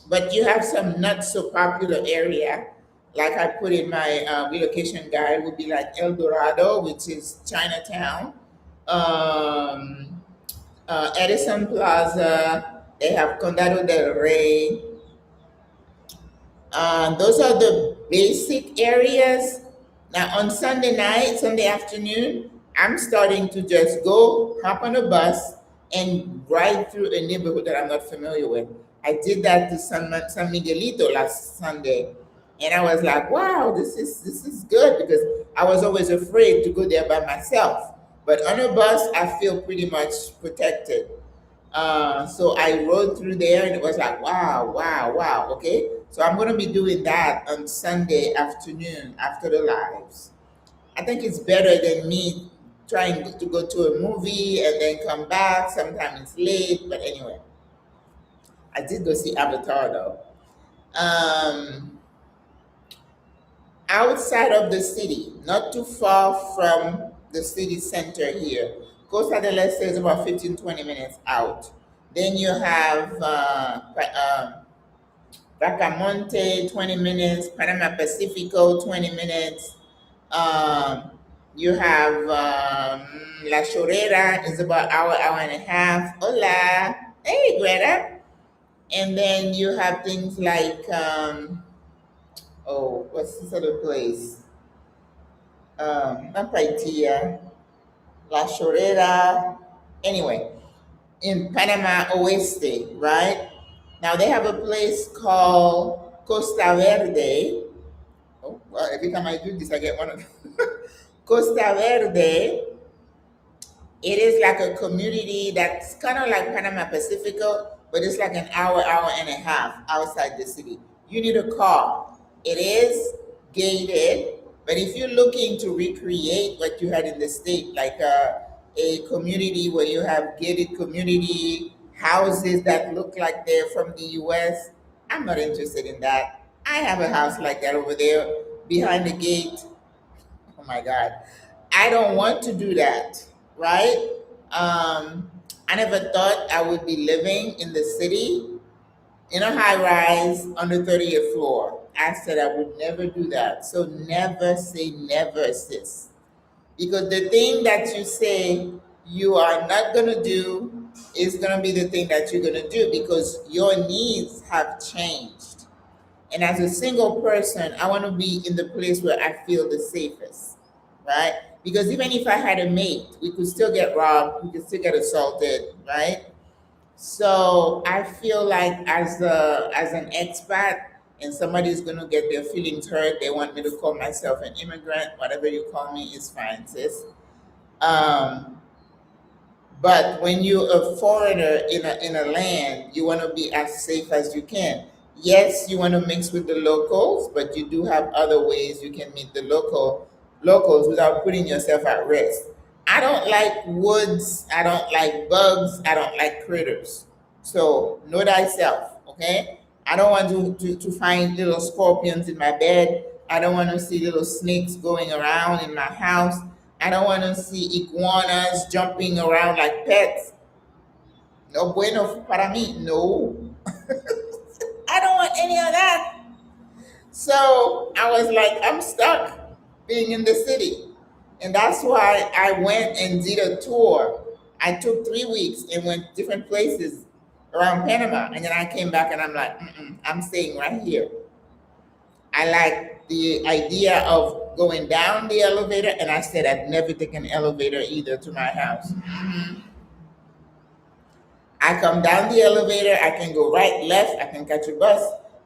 But you have some not so popular area, like I put in my relocation guide, would be like El Dorado, which is Chinatown. Um, Edison Plaza, they have Condado del Rey. Those are the basic areas. Now, on Sunday night, Sunday afternoon, I'm starting to just go hop on a bus and ride through a neighborhood that I'm not familiar with. I did that to San Miguelito last Sunday, and I was like, "Wow, this is good," because I was always afraid to go there by myself. But on a bus, I feel pretty much protected. So I rode through there and it was like, wow, wow, wow. Okay. So I'm going to be doing that on Sunday afternoon after the lives. I think it's better than me trying to go to a movie and then come back. Sometimes it's late. But anyway, I did go see Avatar though. Um, Outside of the city, not too far from the city center here. Costa del Este is about 15, 20 minutes out. Then you have Bacamonte, 20 minutes, Panama Pacifico, 20 minutes. Um, you have La Chorrera is about hour, hour and a half. Hola. Hey, Greta. And then you have things like, oh, what's this other place? Not Paitilla, La Chorrera. Anyway, in Panama Oeste, right? Now they have a place called Costa Verde. Oh, well, every time I do this, I get one of them. Costa Verde, it is like a community that's kind of like Panama Pacifico, but it's like an hour, hour and a half outside the city. You need a car. It is gated, but if you're looking to recreate what you had in the state, like a community where you have gated community houses that look like they're from the US, I'm not interested in that. I have a house like that over there behind the gate. Oh my God. I don't want to do that, right? I never thought I would be living in the city in a high rise on the 30th floor. I said I would never do that. So never say never, sis. Because the thing that you say you are not going to do is going to be the thing that you're going to do because your needs have changed. And as a single person, I want to be in the place where I feel the safest, right? Because even if I had a mate, we could still get robbed, we could still get assaulted, right? So I feel like as an expat and somebody's gonna get their feelings hurt, they want me to call myself an immigrant, whatever you call me is fine, sis. Um, but when you're a foreigner in a land, you want to be as safe as you can. Yes, you want to mix with the locals, but you do have other ways you can meet the locals without putting yourself at risk. I don't like woods. I don't like bugs. I don't like critters. So know thyself, okay? I don't want to find little scorpions in my bed. I don't want to see little snakes going around in my house. I don't want to see iguanas jumping around like pets. No bueno para mí. No. I don't want any of that. So I was like, I'm stuck being in the city. And that's why I went and did a tour. I took 3 weeks and went different places around Panama. And then I came back and I'm like, I'm staying right here. I like the idea of going down the elevator. And I said I'd never take an elevator either to my house. I come down the elevator, I can go right, left, I can catch a bus,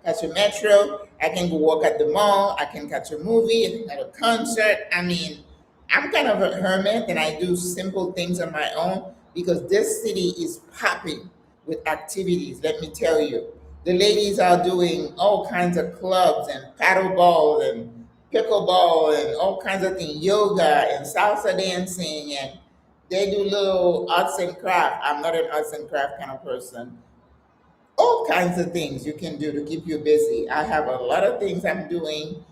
catch a metro, I can go walk at the mall, I can catch a movie, I can at a concert. I mean, I'm kind of a hermit and I do simple things on my own because this city is popping with activities, let me tell you. The ladies are doing all kinds of clubs and paddleball and pickleball and all kinds of things, yoga and salsa dancing and they do little arts and craft. I'm not an arts and craft kind of person. All kinds of things you can do to keep you busy. I have a lot of things I'm doing,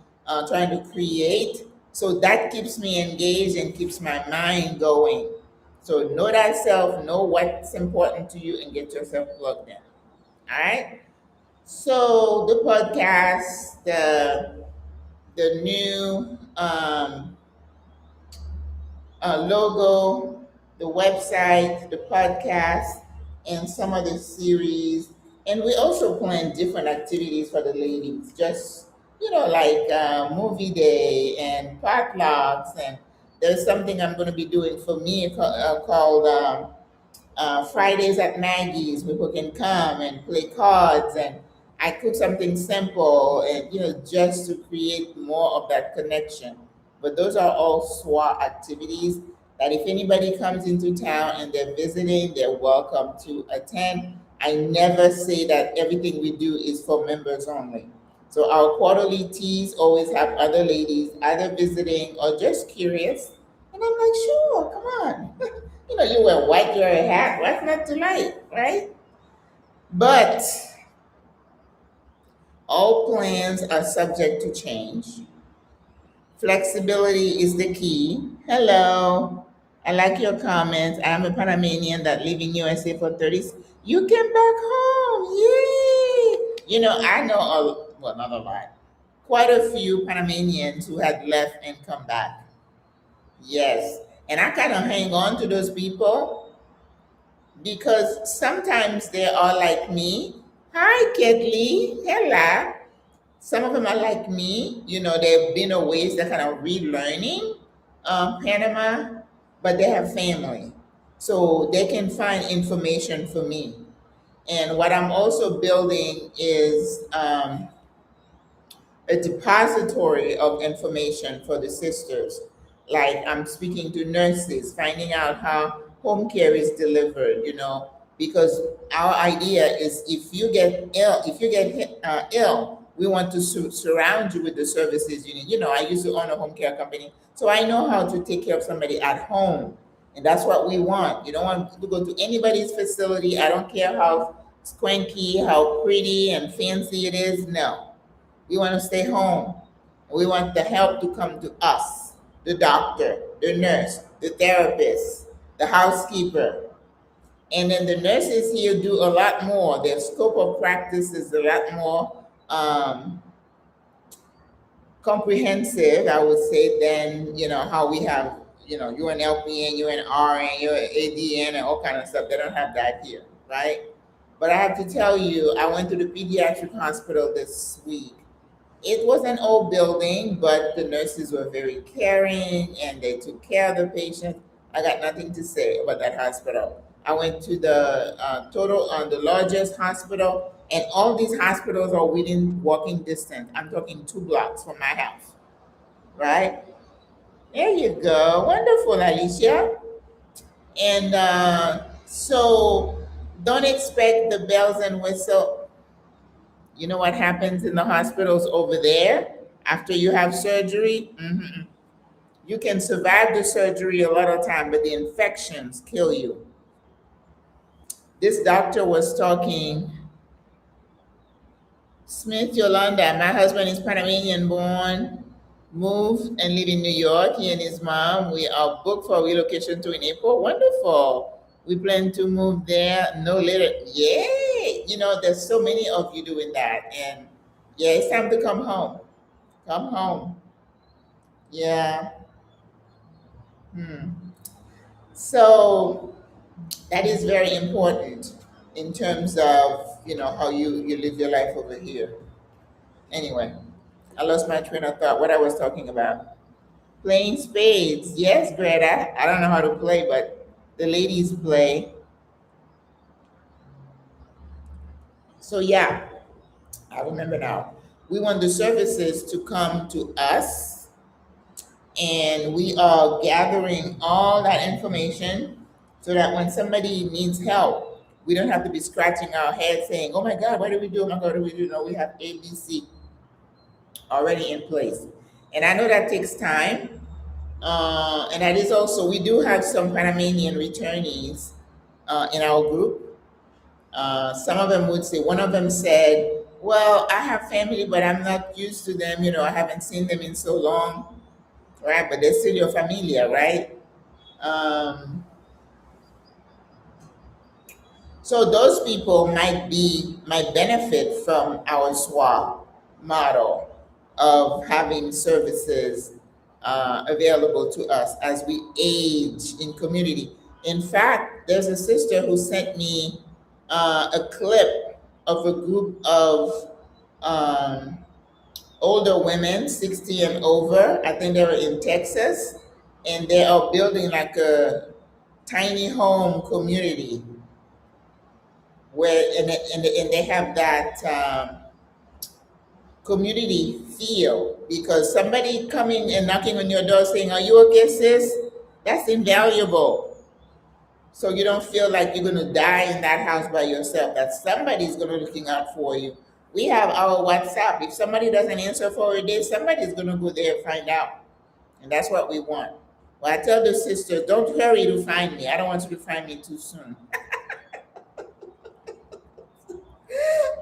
trying to create. So that keeps me engaged and keeps my mind going. So know thyself, know what's important to you, and get yourself plugged in. All right. So the podcast, the new logo, the website, the podcast, and some of the series. And we also plan different activities for the ladies, just, like movie day and potlucks. And there's something I'm going to be doing for me called Fridays at Maggie's. People can come and play cards, and I cook something simple, and just to create more of that connection. But those are all SWA activities that if anybody comes into town and they're visiting, they're welcome to attend. I never say that everything we do is for members only. So our quarterly teas always have other ladies either visiting or just curious. And I'm like, sure, come on. You wear white, you wear a hat. What's not to like, right? But all plans are subject to change. Flexibility is the key. Hello. I like your comments. I'm a Panamanian that live in USA for 30. You came back home. Yay. I know well, not a lot. Quite a few Panamanians who had left and come back. Yes. And I kind of hang on to those people because sometimes they are like me. Hi, Kedley. Hello. Some of them are like me. They've been away, they're kind of relearning Panama, but they have family. So they can find information for me. And what I'm also building is a depository of information for the sisters. Like I'm speaking to nurses, finding out how home care is delivered, because our idea is if you get ill, we want to surround you with the services you need. I used to own a home care company, so I know how to take care of somebody at home. And that's what we want. You don't want to go to anybody's facility. I don't care how swanky, how pretty and fancy it is. No, We want to stay home. We want the help to come to us, the doctor, the nurse, the therapist, the housekeeper. And then the nurses here do a lot more. Their scope of practice is a lot more comprehensive, I would say, than how we have, you're an LPN, you're an RN, you're an ADN, and all kind of stuff. They don't have that here, right? But I have to tell you, I went to the pediatric hospital this week. It was an old building, but the nurses were very caring and they took care of the patients. I got nothing to say about that hospital. I went to the the largest hospital, and all these hospitals are within walking distance. I'm talking 2 blocks from my house, right? There you go. Wonderful, Alicia. And so don't expect the bells and whistle. You know what happens in the hospitals over there after you have surgery? You can survive the surgery a lot of time, but the infections kill you. This doctor was talking, Smith Yolanda, my husband is Panamanian born, moved and live in New York. He and his mom, we are booked for relocation to in April. Wonderful. We plan to move there no later. Yay! There's so many of you doing that. And yeah, it's time to come home. Come home. Yeah. Hmm. So that is very important in terms of how you live your life over here. Anyway, I lost my train of thought. What I was talking about? Playing spades. Yes, Greta. I don't know how to play, but the ladies play. So yeah, I remember now. We want the services to come to us, and we are gathering all that information so that when somebody needs help, we don't have to be scratching our head saying, "Oh my God, what do we do? Oh my God, what do we do?" No, we have ABC already in place, and I know that takes time. And that is also, we do have some Panamanian returnees in our group. Some of them would say, one of them said, "Well, I have family, but I'm not used to them. I haven't seen them in so long, right? But they're still your familia, right?" Um, so those people might benefit from our SWA model of having services available to us as we age in community. In fact, there's a sister who sent me a clip of a group of um, older women, 60 and over. I think they were in Texas, and they are building like a tiny home community where and they have that community feel, because somebody coming and knocking on your door saying, "Are you okay, sis?" That's invaluable. So you don't feel like you're going to die in that house by yourself, that somebody's going to be looking out for you. We have our WhatsApp. If somebody doesn't answer for a day, somebody's going to go there and find out. And that's what we want. Well, I tell the sister, don't hurry to find me. I don't want you to find me too soon.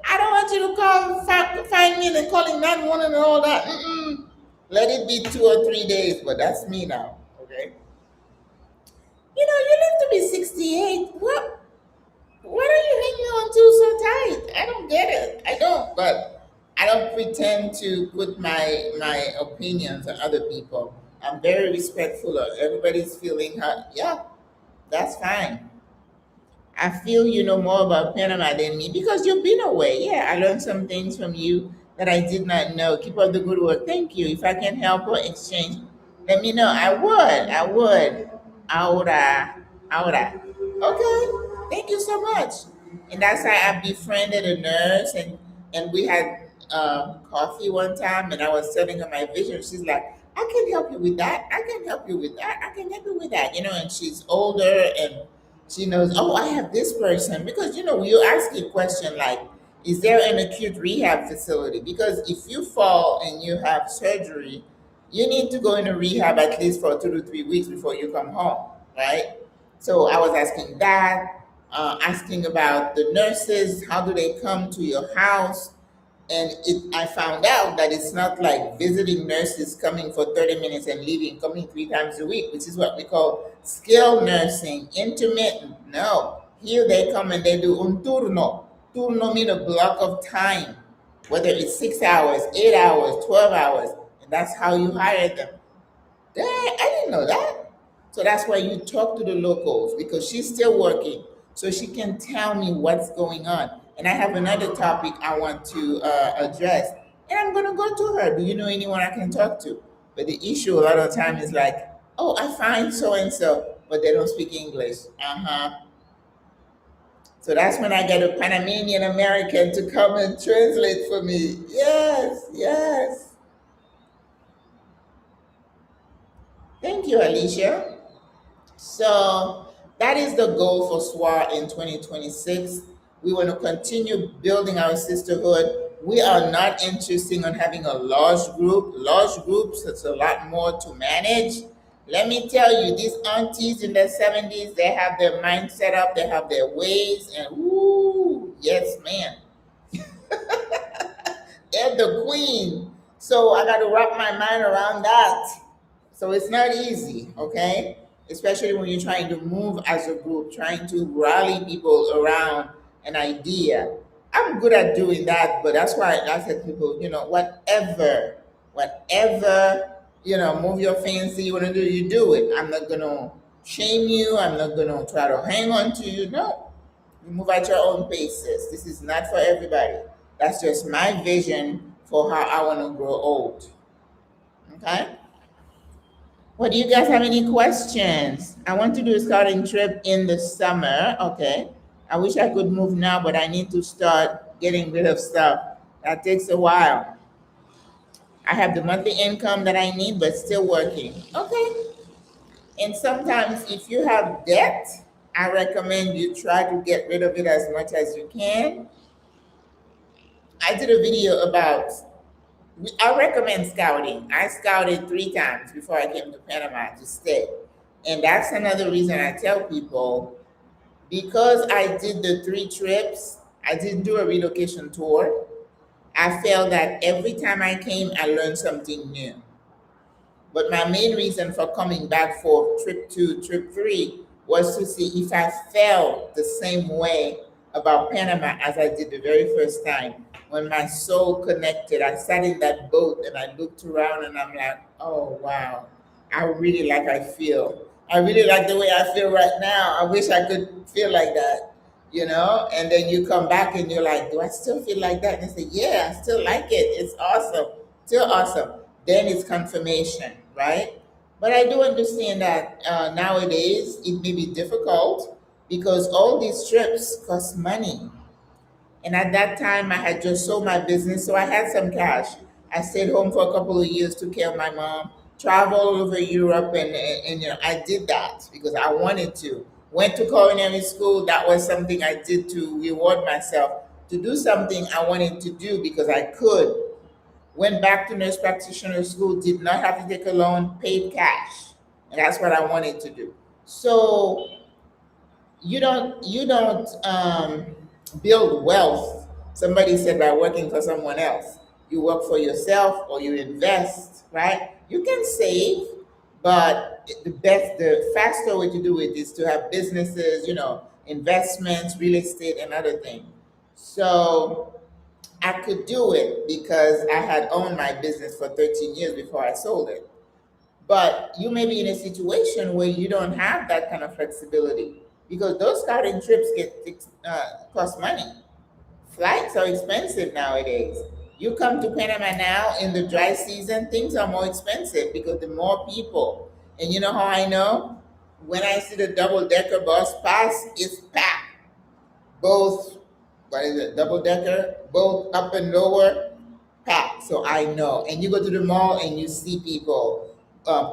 I don't want you to find me and then calling 911 and all that. Mm-mm. Let it be 2 or 3 days, but that's me now. Okay. You live to be 68. What are you hanging on to so tight? I don't get it. I don't, but I don't pretend to put my opinions on other people. I'm very respectful of everybody's feeling hurt. Yeah, that's fine. I feel you know more about Panama than me because you've been away. Yeah, I learned some things from you that I did not know. Keep up the good work. Thank you. If I can help or exchange, let me know. I would. I would. Ahora. Ahora. Okay. Thank you so much. And that's how I befriended a nurse, and we had coffee one time, and I was telling her my vision. She's like, "I can help you with that. I can help you with that. I can help you with that." And she's older, and she knows, "Oh, I have this person." Because, you ask a question like, is there an acute rehab facility? Because if you fall and you have surgery, you need to go into rehab at least for 2 to 3 weeks before you come home, right? So I was asking that, asking about the nurses, how do they come to your house? And I found out that it's not like visiting nurses coming for 30 minutes and leaving, coming 3 times a week, which is what we call skilled nursing, intermittent. No, here they come and they do un turno. Turno means a block of time, whether it's 6 hours, 8 hours, 12 hours, and that's how you hire them. I didn't know that. So that's why you talk to the locals because she's still working. So she can tell me what's going on. And I have another topic I want to address. And I'm going to go to her. Do you know anyone I can talk to? But the issue a lot of the time is like, oh, I find so and so, but they don't speak English. Uh huh. So that's when I get a Panamanian American to come and translate for me. Yes, yes. Thank you, Alicia. So that is the goal for SWRA in 2026. We want to continue building our sisterhood. We are not interested in having a large group. Large groups, it's a lot more to manage. Let me tell you, these aunties in their 70s, they have their mind set up, they have their ways, and woo, yes, ma'am. They're the queen. So I got to wrap my mind around that. So it's not easy, okay? Especially when you're trying to move as a group, trying to rally people around an idea. I'm good at doing that, but that's why I said to people, whatever, move your fancy, you want to do, you do it. I'm not going to shame you. I'm not going to try to hang on to you. No, you move at your own paces. This is not for everybody. That's just my vision for how I want to grow old. Okay? Well, do you guys have any questions? I want to do a scouting trip in the summer. Okay. I wish I could move now, but I need to start getting rid of stuff. That takes a while. I have the monthly income that I need, but still working. Okay. And sometimes if you have debt, I recommend you try to get rid of it as much as you can. I did a video about I recommend scouting. I scouted 3 times before I came to Panama to stay. And that's another reason I tell people because I did the 3 trips, I didn't do a relocation tour. I felt that every time I came, I learned something new. But my main reason for coming back for trip 2, trip 3 was to see if I felt the same way about Panama as I did the very first time. When my soul connected, I sat in that boat and I looked around and I'm like, oh wow, I really like I feel. I really like the way I feel right now. I wish I could feel like that. And then you come back and you're like, do I still feel like that? And I say, yeah, I still like it. It's awesome. Still awesome. Then it's confirmation, right? But I do understand that nowadays it may be difficult because all these trips cost money. And at that time, I had just sold my business, so I had some cash. I stayed home for a couple of years, took care of my mom, traveled all over Europe, and I did that because I wanted to. Went to culinary school. That was something I did to reward myself, to do something I wanted to do because I could. Went back to nurse practitioner school, did not have to take a loan, paid cash. And that's what I wanted to do. So you don't build wealth. Somebody said by working for someone else. You work for yourself or you invest, right? You can save, but the faster way to do it is to have businesses, investments, real estate, and other things. So I could do it because I had owned my business for 13 years before I sold it. But you may be in a situation where you don't have that kind of flexibility because those scouting trips cost money. Flights are expensive nowadays. You come to Panama now in the dry season, things are more expensive because the more people. And you know how I know? When I see the double decker bus pass, it's packed. Both, what is it, double decker, both up and lower, packed. So I know. And you go to the mall and you see people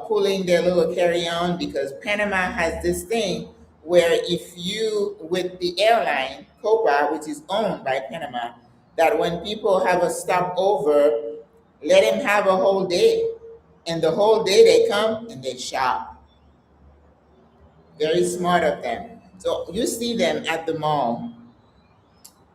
pulling their little carry on because Panama has this thing where if you, with the airline, Copa, which is owned by Panama, that when people have a stopover, let them have a whole day. And the whole day they come and they shop. Very smart of them. So you see them at the mall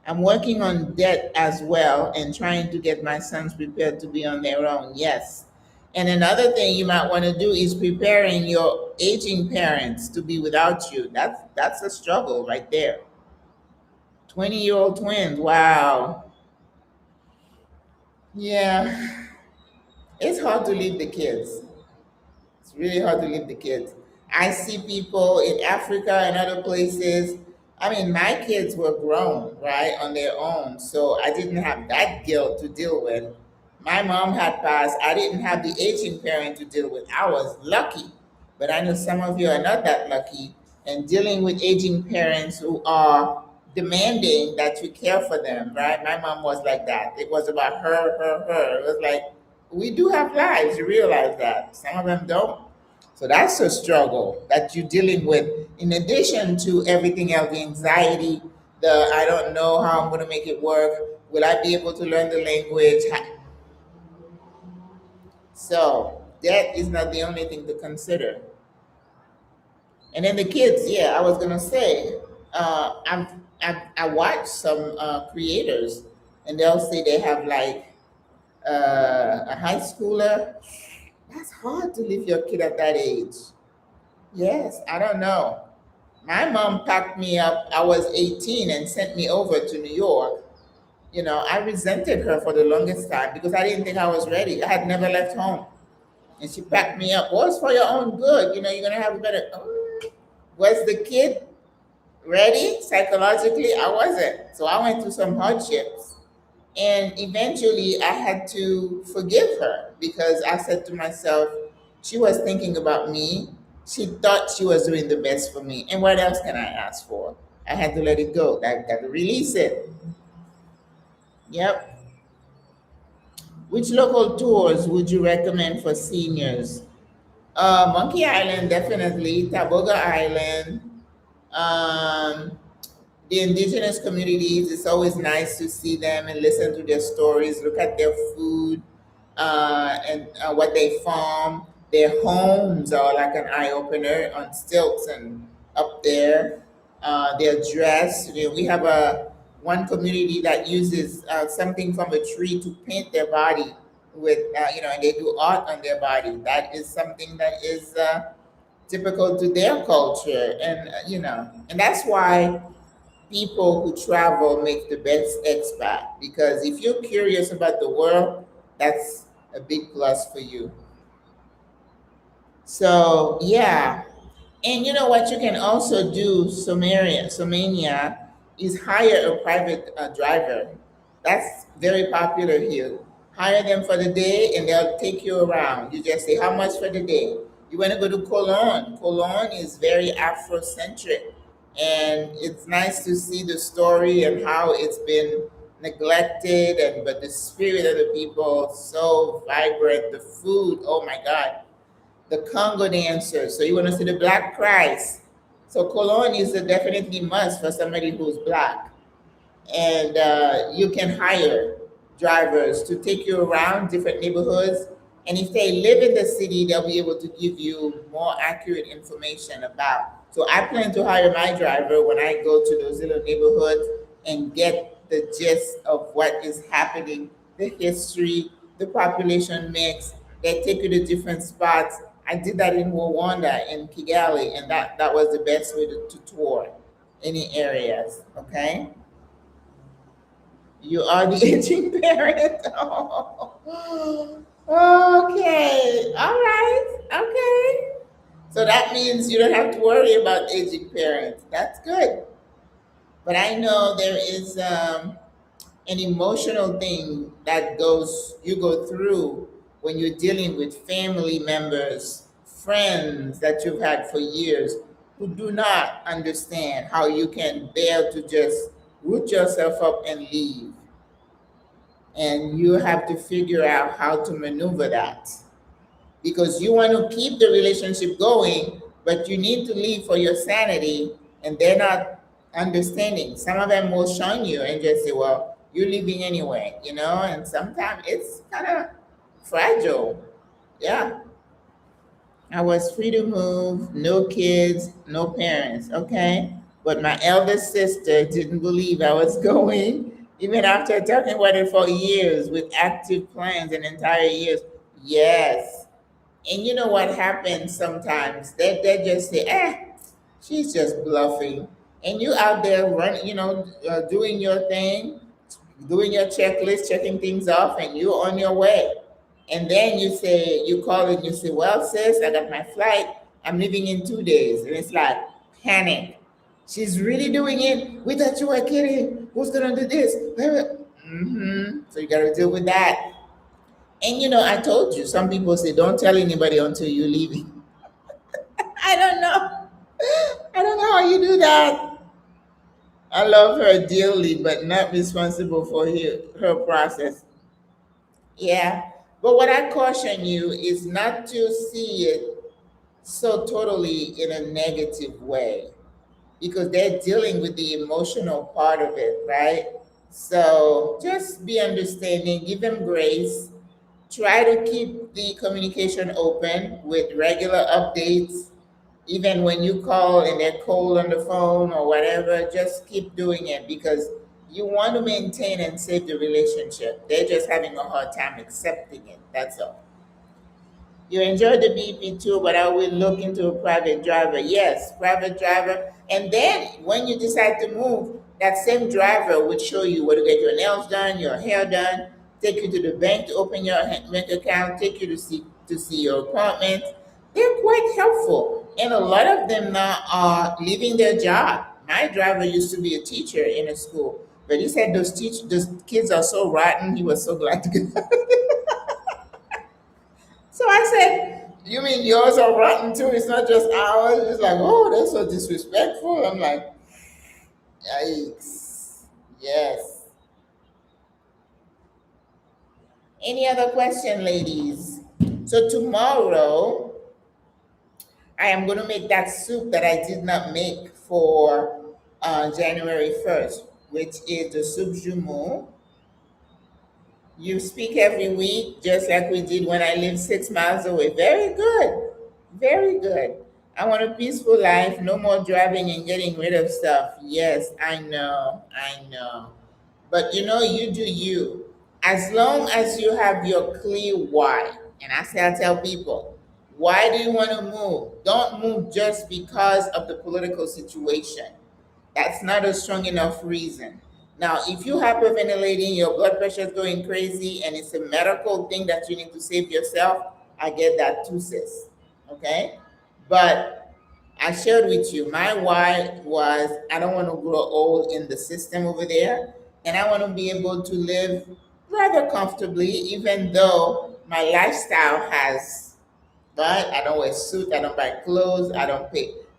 I'm working on debt as well and trying to get my sons prepared to be on their own. Yes. And another thing you might want to do is preparing your aging parents to be without you. That's a struggle right there. 20-year-old twins. Wow. Yeah. It's hard to leave the kids. It's really hard to leave the kids. I see people in Africa and other places. I mean, my kids were grown, right, on their own. So I didn't have that guilt to deal with. My mom had passed. I didn't have the aging parent to deal with. I was lucky. But I know some of you are not that lucky. And dealing with aging parents who are demanding that you care for them, right? My mom was like that. It was about her, her, her. It was like, we do have lives. You realize that. Some of them don't. So that's a struggle that you're dealing with, in addition to everything else, the anxiety, the I don't know how I'm going to make it work. Will I be able to learn the language? So that is not the only thing to consider. And then the kids, yeah, I was going to say, I watch some creators, and they'll say they have like a high schooler. That's hard to leave your kid at that age. Yes, I don't know. My mom packed me up. I was 18 and sent me over to New York. I resented her for the longest time because I didn't think I was ready. I had never left home. And she packed me up. Well, it's for your own good. You're going to have a better. Was the kid ready psychologically? I wasn't. So I went through some hardships. And eventually I had to forgive her because I said to myself, she was thinking about me. She thought she was doing the best for me. And what else can I ask for? I had to let it go. I got to release it. Yep. Which local tours would you recommend for seniors? Monkey Island, definitely. Taboga Island. Um, the indigenous communities, it's always nice to see them and listen to their stories, look at their food, and what they farm. Their homes are like an eye opener on stilts and up there. Their dress. We have a one community that uses something from a tree to paint their body with, and they do art on their body. That is something that is typical to their culture, and that's why people who travel make the best expat, because if you're curious about the world, that's a big plus for you. So yeah, and you know what you can also do, Somania, is hire a private driver. That's very popular here. Hire them for the day and they'll take you around. You just say, how much for the day? You want to go to Cologne. Cologne is very Afrocentric. And it's nice to see the story and how it's been neglected, but the spirit of the people so vibrant. The food, oh my God, the Congo dancers. So you want to see the Black Christ. So Cologne is a definitely must for somebody who's Black. And you can hire drivers to take you around different neighborhoods. And if they live in the city, they'll be able to give you more accurate information about. So I plan to hire my driver when I go to those little neighborhoods and get the gist of what is happening, the history, the population mix. They take you to different spots. I did that in Rwanda, in Kigali, and that was the best way to tour any areas. Okay. You are the aging parent. Oh, okay. All right. Okay. So that means you don't have to worry about aging parents. That's good. But I know there is an emotional thing that you go through when you're dealing with family members, friends that you've had for years who do not understand how you can bear to just root yourself up and leave, and you have to figure out how to maneuver that, because you want to keep the relationship going, but you need to leave for your sanity, and they're not understanding. Some of them will shun you and just say, well, you're leaving anyway, and sometimes it's kind of fragile. Yeah. I was free to move, no kids, no parents. Okay. But my eldest sister didn't believe I was going, even after talking about it for years with active plans and entire years. Yes. And you know what happens sometimes? They just say, she's just bluffing. And you out there running, doing your thing, doing your checklist, checking things off, and you're on your way. And then you call and you say, well, sis, I got my flight. I'm leaving in 2 days. And it's like panic. She's really doing it. We thought you were kidding. Who's going to do this? So you got to deal with that. And I told you, some people say, don't tell anybody until you're leaving. I don't know. I don't know how you do that. I love her dearly, but not responsible for her process. Yeah. But what I caution you is not to see it so totally in a negative way because they're dealing with the emotional part of it, right? So just be understanding, give them grace, try to keep the communication open with regular updates. Even when you call and they're cold on the phone or whatever, just keep doing it because you want to maintain and save the relationship. They're just having a hard time accepting it. That's all. You enjoy the BP too, but I will look into a private driver. Yes, private driver. And then when you decide to move, that same driver would show you where to get your nails done, your hair done, take you to the bank to open your bank account, take you to see your apartment. They're quite helpful. And a lot of them now are leaving their job. My driver used to be a teacher in a school, but he said those kids are so rotten. He was so glad to get. So I said, you mean yours are rotten too? It's not just ours. It's like, oh, that's so disrespectful. I'm like, yikes. Yes. Any other question, ladies? So tomorrow, I am going to make that soup that I did not make for January 1st, which is the soup jumeau. You speak every week, just like we did when I lived 6 miles away. Very good. Very good. I want a peaceful life, no more driving and getting rid of stuff. Yes, I know. I know. But you do you. As long as you have your clear why. And I tell people, why do you want to move? Don't move just because of the political situation. That's not a strong enough reason. Now, if you hyperventilating, your blood pressure is going crazy, and it's a medical thing that you need to save yourself, I get that too, sis. Okay? But I shared with you, my why was I don't want to grow old in the system over there, and I want to be able to live rather comfortably, even though my lifestyle has, right? I don't wear suit. I don't buy clothes. I don't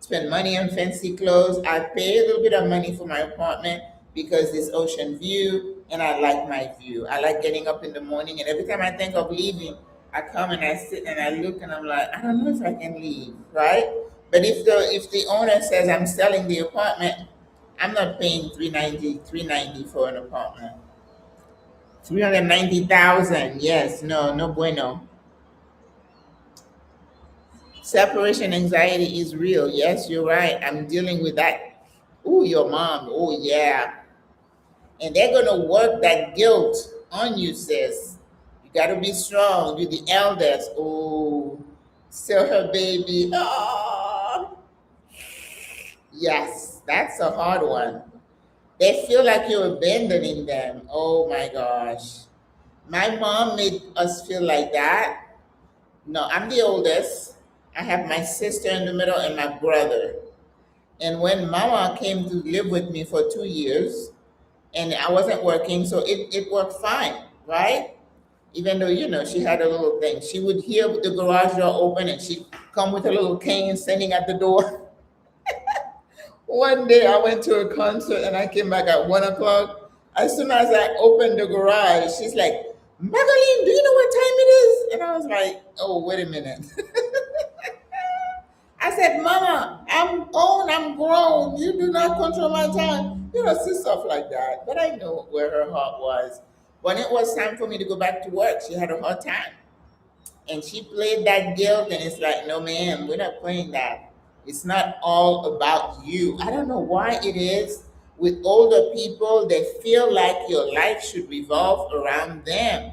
spend money on fancy clothes. I pay a little bit of money for my apartment because it's ocean view, and I like my view. I like getting up in the morning, and every time I think of leaving, I come and I sit and I look, and I'm like, I don't know if I can leave, right? But if the owner says I'm selling the apartment, I'm not paying 390 for an apartment. 390,000. Yes, no, no bueno. Separation anxiety is real. Yes, you're right. I'm dealing with that. Oh, your mom. Oh, yeah. And they're going to work that guilt on you, sis. You got to be strong. You're the eldest. Oh, still her baby. Oh, yes, that's a hard one. They feel like you're abandoning them. Oh, my gosh. My mom made us feel like that. No, I'm the oldest. I have my sister in the middle and my brother. And when mama came to live with me for 2 years and I wasn't working, so it worked fine, right? Even though, she had a little thing. She would hear the garage door open and she'd come with a little cane standing at the door. One day I went to a concert and I came back at 1 o'clock. As soon as I opened the garage, she's like, Magdalene, do you know what time it is? And I was like, oh, wait a minute. I said, Mama, I'm old, I'm grown. You do not control my time. See stuff like that. But I know where her heart was. When it was time for me to go back to work, she had a hard time. And she played that guilt, and it's like, no, ma'am, we're not playing that. It's not all about you. I don't know why it is with older people, they feel like your life should revolve around them.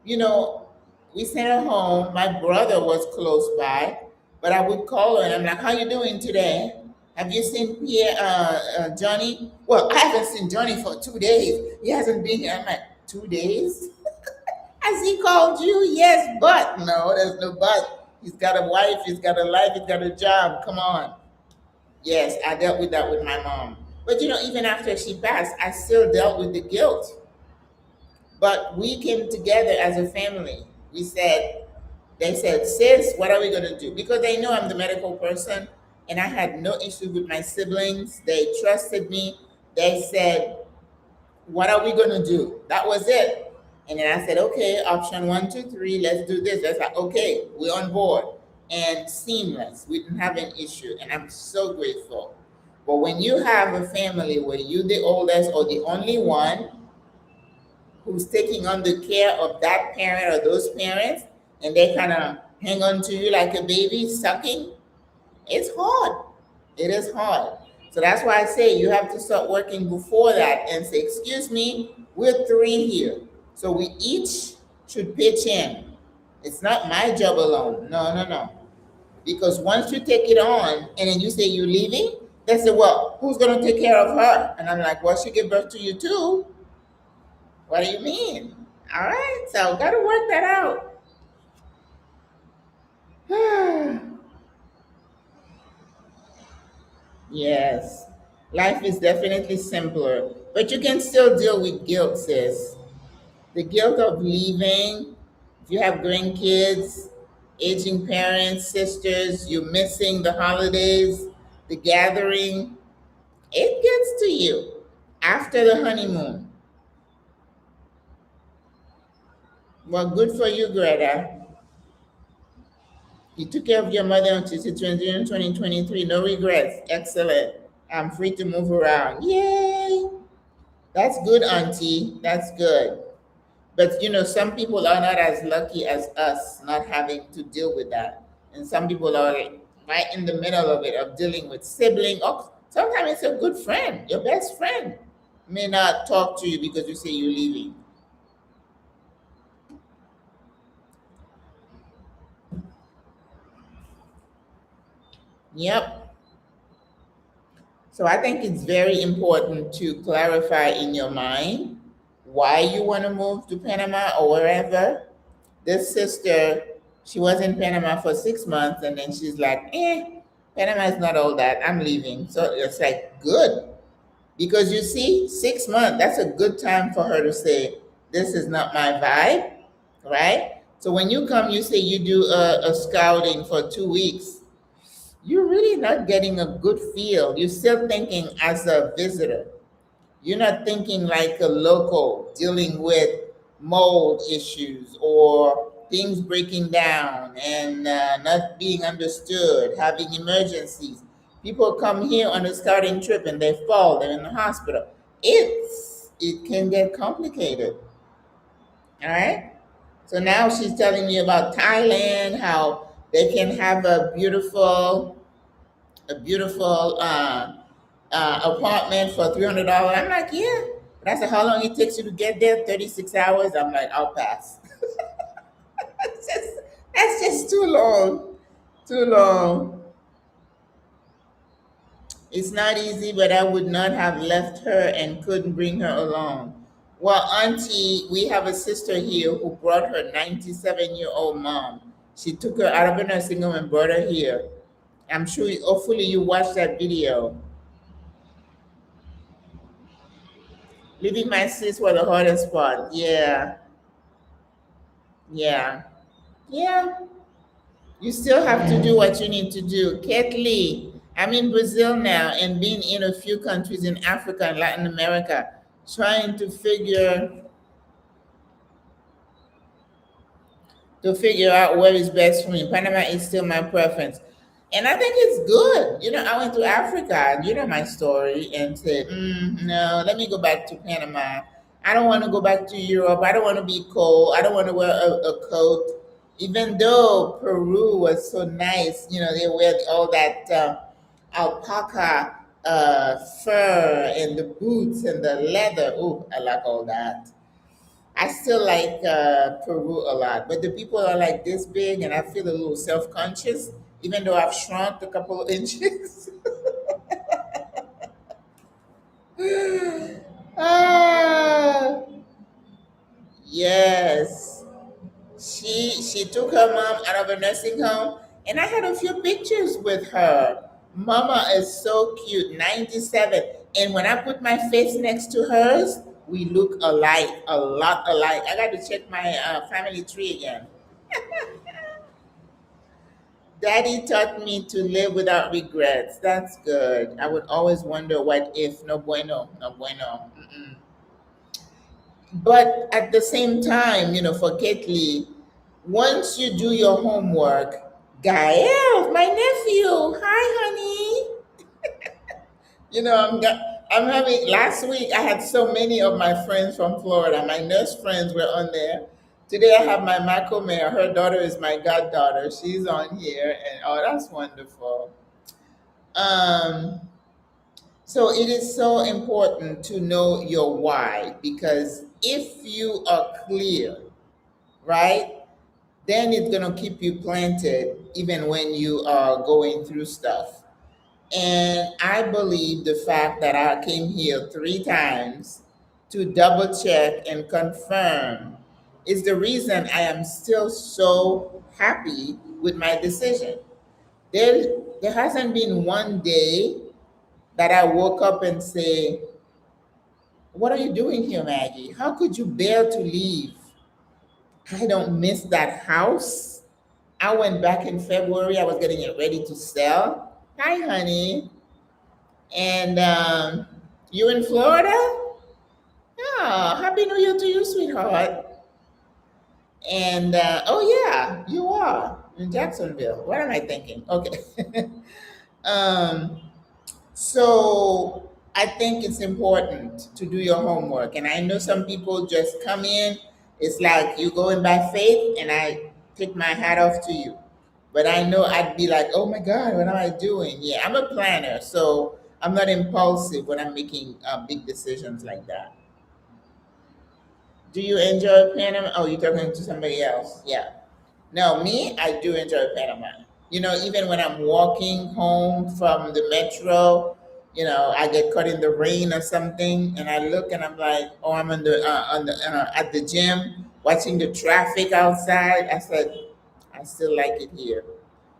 You know, we stayed at home. My brother was close by, but I would call her and I'm like, "How you doing today? Have you seen Pierre, Johnny?" "Well, I haven't seen Johnny for 2 days. He hasn't been here." I'm like, 2 days? Has he called you? Yes, but no, there's no but. He's got a wife. He's got a life. He's got a job. Come on. Yes, I dealt with that with my mom. But even after she passed, I still dealt with the guilt. But we came together as a family. They said, "Sis, what are we going to do?" Because they know I'm the medical person and I had no issue with my siblings. They trusted me. They said, "What are we going to do?" That was it. And then I said, "Okay, option one, two, three, let's do this." That's like, "Okay, we're on board." And seamless. We didn't have an issue. And I'm so grateful. But when you have a family where you're the oldest or the only one who's taking on the care of that parent or those parents, and they kind of hang on to you like a baby sucking, it's hard. It is hard. So that's why I say you have to start working before that and say, "Excuse me, we're three here. So we each should pitch in. It's not my job alone." No, no, no. Because once you take it on and then you say you're leaving, they say, "Well, who's going to take care of her?" And I'm like, "Well, she gave birth to you too. What do you mean?" All right, so got to work that out. Yes, life is definitely simpler, but you can still deal with guilt, sis. The guilt of leaving, if you have grandkids, aging parents, sisters, you're missing the holidays, the gathering, it gets to you after the honeymoon. Well, good for you, Greta. You took care of your mother until 2023. No regrets. Excellent. I'm free to move around. Yay! That's good, Auntie. That's good. But some people are not as lucky as us, not having to deal with that. And some people are right in the middle of it, of dealing with sibling. Or sometimes it's a good friend, your best friend may not talk to you because you say you're leaving. Yep. So I think it's very important to clarify in your mind why you want to move to Panama or wherever. This sister, she was in Panama for 6 months and then she's like, Panama is not all that. I'm leaving. So it's like, good. Because you see, 6 months, that's a good time for her to say, this is not my vibe, right? So when you come, you say you do a scouting for 2 weeks, you're really not getting a good feel. You're still thinking as a visitor. You're not thinking like a local dealing with mold issues or things breaking down and not being understood, having emergencies. People come here on a scouting trip and they fall, they're in the hospital. It can get complicated. All right. So now she's telling me about Thailand, how they can have a beautiful apartment for $300. I'm like, yeah. But I said, how long it takes you to get there? 36 hours. I'm like, I'll pass. that's just that's just too long. Too long. It's not easy, but I would not have left her and couldn't bring her along. Well, Auntie, we have a sister here who brought her 97-year-old mom. She took her out of a nursing home and brought her here. I'm sure, hopefully, you watched that video. Leaving my sis was the hardest part. Yeah, yeah, yeah. You still have to do what you need to do. Kathleen, I'm in Brazil now and been in a few countries in Africa and Latin America, trying to figure out what is best for me. Panama is still my preference. And I think it's good. I went to Africa, and my story, and said, no, let me go back to Panama. I don't want to go back to Europe. I don't want to be cold. I don't want to wear a coat. Even though Peru was so nice, they wear all that alpaca fur and the boots and the leather. Oh, I like all that. I still like Peru a lot, but the people are like this big, and I feel a little self conscious, even though I've shrunk a couple of inches. Ah, yes. She took her mom out of a nursing home, and I had a few pictures with her. Mama is so cute, 97. And when I put my face next to hers, we look alike, a lot alike. I got to check my family tree again. Daddy taught me to live without regrets. That's good. I would always wonder what if, no bueno, no bueno. Mm-mm. But at the same time, for Ketli, once you do your homework, Gael, my nephew, hi, honey. I'm having, last week I had so many of my friends from Florida. My nurse friends were on there. Today I have my Macomare. Her daughter is my goddaughter. She's on here, and oh, that's wonderful. Um, so it is so important to know your why, because if you are clear, right? Then it's going to keep you planted even when you are going through stuff. And I believe the fact that I came here 3 times to double check and confirm is the reason I am still so happy with my decision. There hasn't been one day that I woke up and say, "What are you doing here, Maggie? How could you bear to leave? I don't miss that house. I went back in February. I was getting it ready to sell. Hi, honey. And you in Florida? Oh, happy New Year to you, sweetheart. And oh yeah, you are in Jacksonville. What am I thinking? Okay. um, So I think it's important to do your homework. And I know some people just come in, it's like you go in by faith, and I take my hat off to you. But I know I'd be like, oh my God, what am I doing? Yeah, I'm a planner, so I'm not impulsive when I'm making big decisions like that. Do you enjoy Panama? Oh, you're talking to somebody else. Yeah. No, me, I do enjoy Panama. Even when I'm walking home from the metro, I get caught in the rain or something, and I look and I'm like, oh, I'm at the gym watching the traffic outside. I said, I still like it here.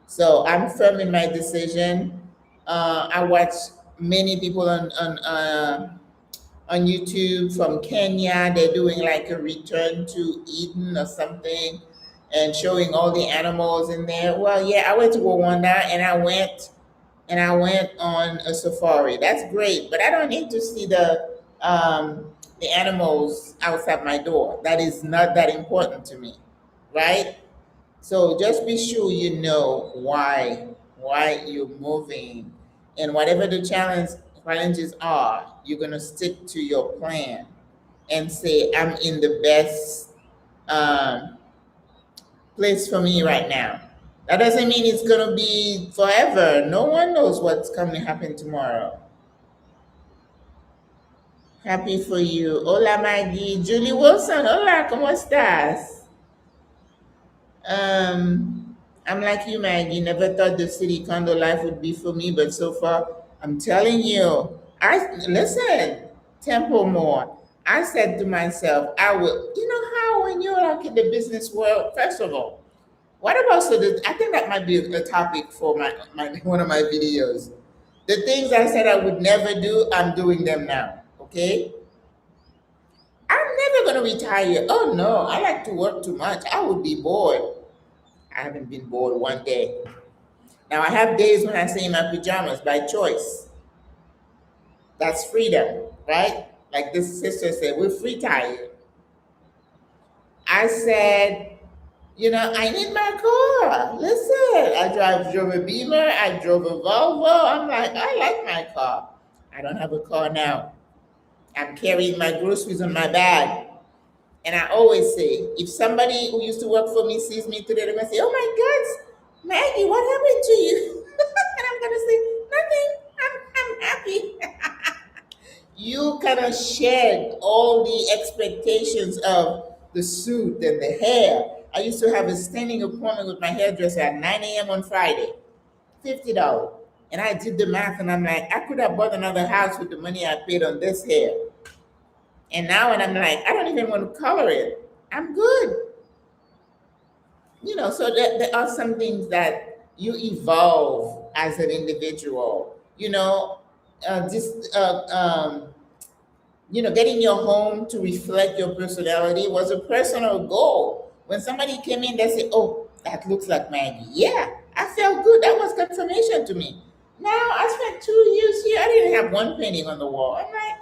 So I'm firm in my decision. I watch many people on YouTube from Kenya. They're doing like a return to Eden or something, and showing all the animals in there. Well, yeah, I went to Rwanda, and I went on a safari. That's great, but I don't need to see the animals outside my door. That is not that important to me, right? So just be sure you know why you're moving, and whatever the challenges are, you're gonna stick to your plan and say, "I'm in the best um, place for me right now." That doesn't mean it's gonna be forever. No one knows what's coming to happen tomorrow. Happy for you. Hola Maggie, Julie Wilson. Hola, ¿cómo estás? I'm like you, Maggie. Never thought the city condo life would be for me, but so far, I'm telling you. I listen, Temple more. I said to myself, I will. You know how when you're like in the business world, first of all, what about I think that might be a topic for my one of my videos. The things I said I would never do, I'm doing them now. Okay, I'm never gonna retire. Oh no, I like to work too much. I would be bored. I haven't been bored one day. Now I have days when I stay in my pajamas by choice. That's freedom, right? Like this sister said, we're free tired. I said, I need my car. Listen, drove a Beamer, I drove a Volvo. I'm like, I like my car. I don't have a car now. I'm carrying my groceries on my bag. And I always say, if somebody who used to work for me sees me today, they're gonna say, "Oh my God, Maggie, what happened to you?" And I'm gonna say, "Nothing. I'm happy." You kind of shed all the expectations of the suit and the hair. I used to have a standing appointment with my hairdresser at 9 a.m. on Friday, $50. And I did the math and I'm like, I could have bought another house with the money I paid on this hair. And now, and I'm like, I don't even want to color it. I'm good. So there are some things that you evolve as an individual. Just getting your home to reflect your personality was a personal goal. When somebody came in, they say, "Oh, that looks like Maggie." Yeah, I felt good. That was confirmation to me. Now I spent 2 years here. I didn't have one painting on the wall. I'm like,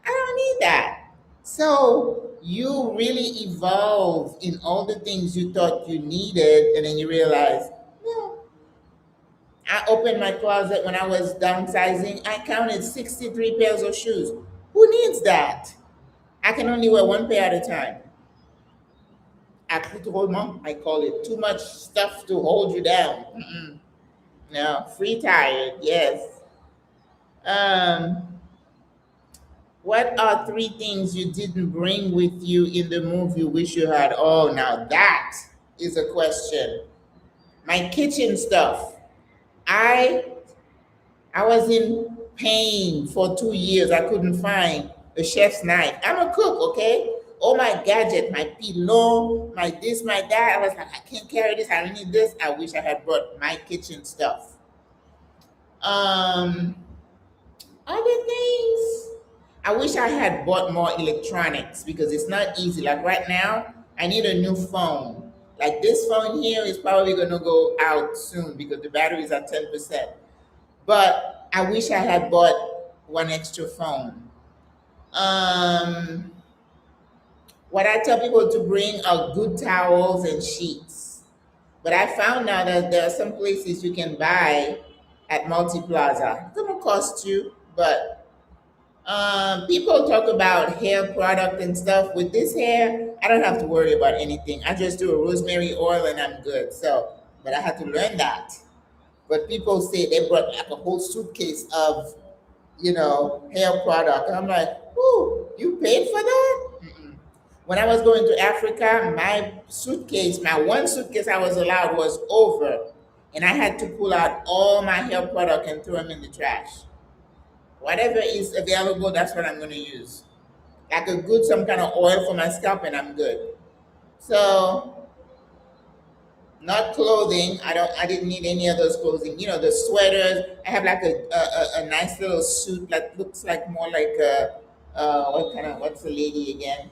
I don't need that. So you really evolve in all the things you thought you needed, and then you realize, no. I opened my closet when I was downsizing. I counted 63 pairs of shoes. Who needs that? I can only wear one pair at a time. Accoutrement, I call it. Too much stuff to hold you down. Mm-mm. No, free tired, yes. Um, what are three things you didn't bring with you in the move you wish you had? Oh, now that is a question. My kitchen stuff. I I was in pain for 2 years. I couldn't find a chef's knife. I'm a cook, okay? All my gadget, my pillow, my this, my that. I was like, I can't carry this. I need this. I wish I had brought my kitchen stuff. Um, Other things. I wish I had bought more electronics because it's not easy. Like right now, I need a new phone. Like this phone here is probably gonna go out soon because the battery is at 10%. But I wish I had bought one extra phone. Um, what I tell people to bring are good towels and sheets. But I found out that there are some places you can buy at Multi Plaza. It's gonna cost you, but people talk about hair product and stuff. With this hair, I don't have to worry about anything. I just do a rosemary oil and I'm good. So, but I had to learn that. But people say they brought like a whole suitcase of hair product. And I'm like, ooh, you paid for that? Mm-mm. When I was going to Africa, my one suitcase I was allowed was over. And I had to pull out all my hair product and throw them in the trash. Whatever is available, that's what I'm going to use. Like some kind of oil for my scalp, and I'm good. So, not clothing. I didn't need any of those clothing. The sweaters. I have like a nice little suit that looks like more like a what's the lady again?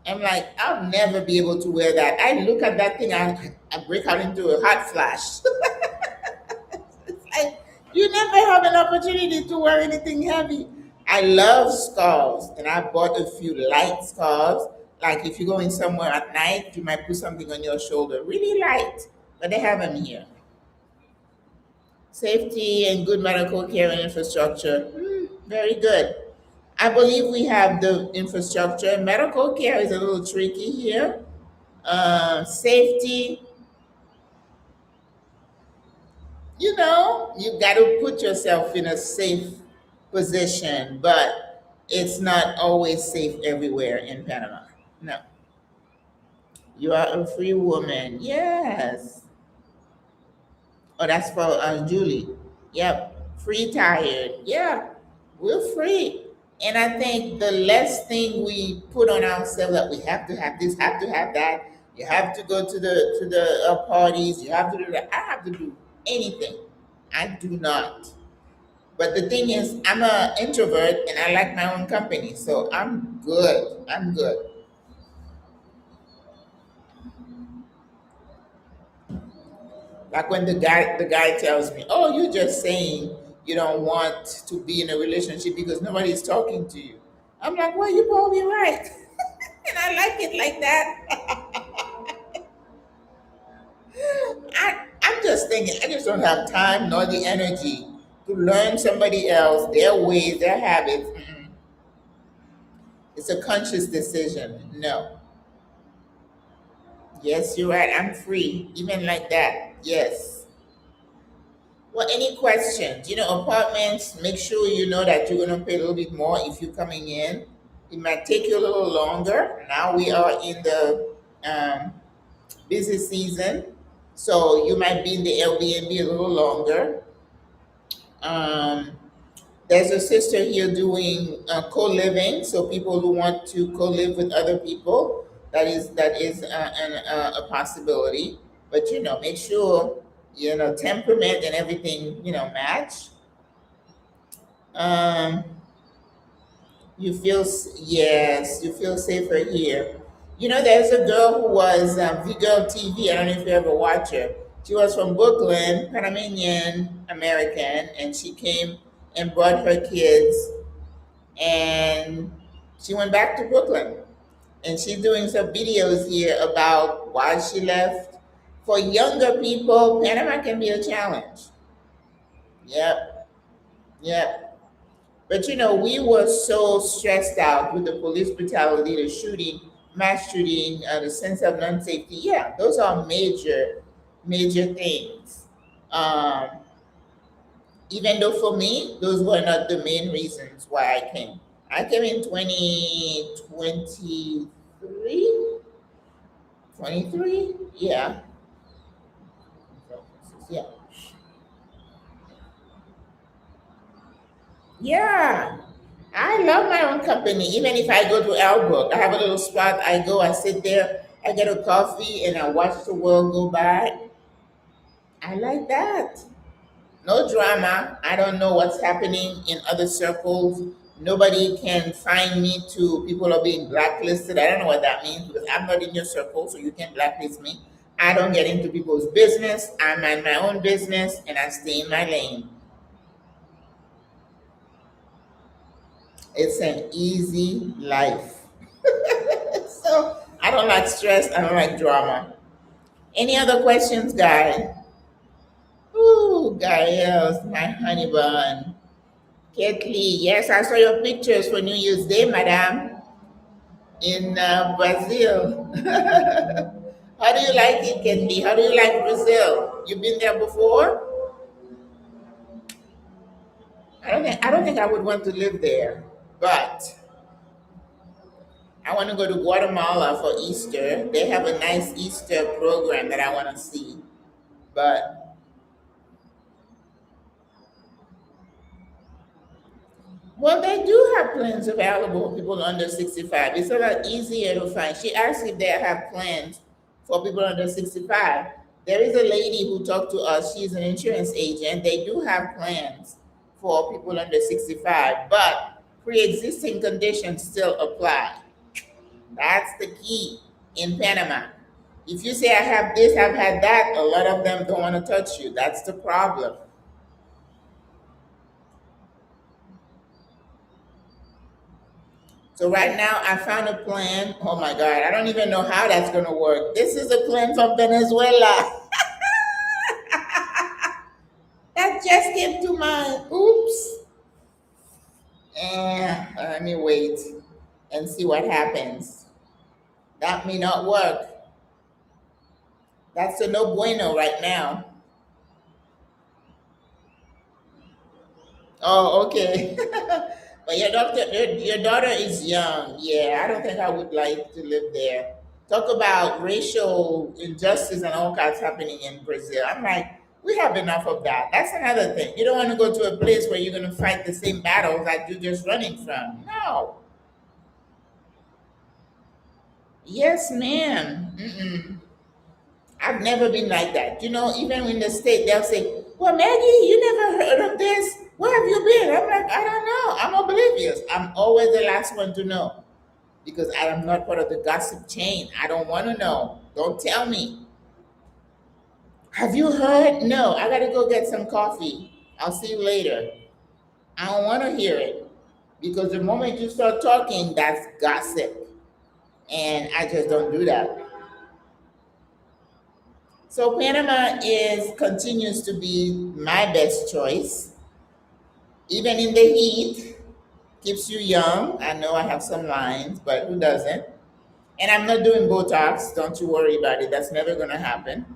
I'm like, I'll never be able to wear that. I look at that thing, I break out into a hot flash. It's like you never have an opportunity to wear anything heavy. I love scarves, and I bought a few light scarves. Like if you're going somewhere at night, you might put something on your shoulder, really light. But they have them here. Safety and good medical care and infrastructure, very good. I believe we have the infrastructure. Medical care is a little tricky here. Safety, you got to put yourself in a safe position, but it's not always safe everywhere in Panama. No. You are a free woman. Yes. Oh, that's for Julie. Yep. Free tired. Yeah. We're free. And I think the less thing we put on ourselves that we have to have this, have to have that, you have to go to the parties, you have to do that. I have to do anything. I do not. But the thing is, I'm an introvert and I like my own company, so I'm good. I'm good. Like when the guy tells me, "Oh, you're just saying you don't want to be in a relationship because nobody's talking to you." I'm like, "Well, you're probably right," and I like it like that. I'm just thinking, I just don't have time nor the energy to learn somebody else, their ways, their habits. Mm-mm. It's a conscious decision. No. Yes, you're right. I'm free, even like that. Yes. Well, any questions? Apartments, make sure you know that you're going to pay a little bit more if you're coming in. It might take you a little longer. Now we are in the busy season, so you might be in the Airbnb a little longer. Um, there's a sister here doing co-living, so people who want to co-live with other people, that is a possibility. But make sure temperament and everything match. Um, yes, you feel safer here. There's a girl who was V-Girl TV. I don't know if you ever watch her. She was from Brooklyn, Panamanian American, and she came and brought her kids, and she went back to Brooklyn, and she's doing some videos here about why she left. For younger people, Panama can be a challenge. Yep, yep. But we were so stressed out with the police brutality, the shooting, mass shooting, the sense of non-safety. Yeah, those are major, major things. Um, Even though for me, those were not the main reasons why I came. I came in 2023. 23? Yeah. Yeah. Yeah. I love my own company. Even if I go to Albrook, I have a little spot. I go, I sit there, I get a coffee, and I watch the world go by. I like that. No drama. I don't know what's happening in other circles. Nobody can find me to people are being blacklisted. I don't know what that means because I'm not in your circle, so you can't blacklist me. I don't get into people's business. I mind my own business and I stay in my lane. It's an easy life. So I don't like stress. I don't like drama. Any other questions, Guy? Ooh, Guy, else, my honey bun. Ketly, yes, I saw your pictures for New Year's Day, madam, in Brazil. How do you like it, Ketly? How do you like Brazil? You've been there before? I don't think I would want to live there, but I want to go to Guatemala for Easter. They have a nice Easter program that I want to see. But well, they do have plans available for people under 65. It's a lot easier to find. She asked if they have plans for people under 65. There is a lady who talked to us. She's an insurance agent. They do have plans for people under 65, but pre-existing conditions still apply. That's the key in Panama. If you say, I have this, I've had that, a lot of them don't want to touch you. That's the problem. So right now, I found a plan. Oh my God, I don't even know how that's going to work. This is a plan from Venezuela that just came to mind. Oops. Let me wait and see what happens. That may not work. That's a no bueno right now. Oh, okay. But your daughter is young. Yeah, I don't think I would like to live there. Talk about racial injustice and all kinds happening in Brazil. I'm like, we have enough of that. That's another thing. You don't want to go to a place where you're going to fight the same battles that you're just running from. No. Yes, ma'am. Mm-mm. I've never been like that. Even in the state, they'll say, well, Maggie, you never heard of this. Where have you been? I'm like, I don't know. I'm oblivious. I'm always the last one to know because I am not part of the gossip chain. I don't want to know. Don't tell me. Have you heard? No, I got to go get some coffee. I'll see you later. I don't want to hear it because the moment you start talking, that's gossip. And I just don't do that. So Panama is continues to be my best choice, even in the heat. Keeps you young. I know I have some lines, but who doesn't? And I'm not doing Botox. Don't you worry about it. That's never going to happen.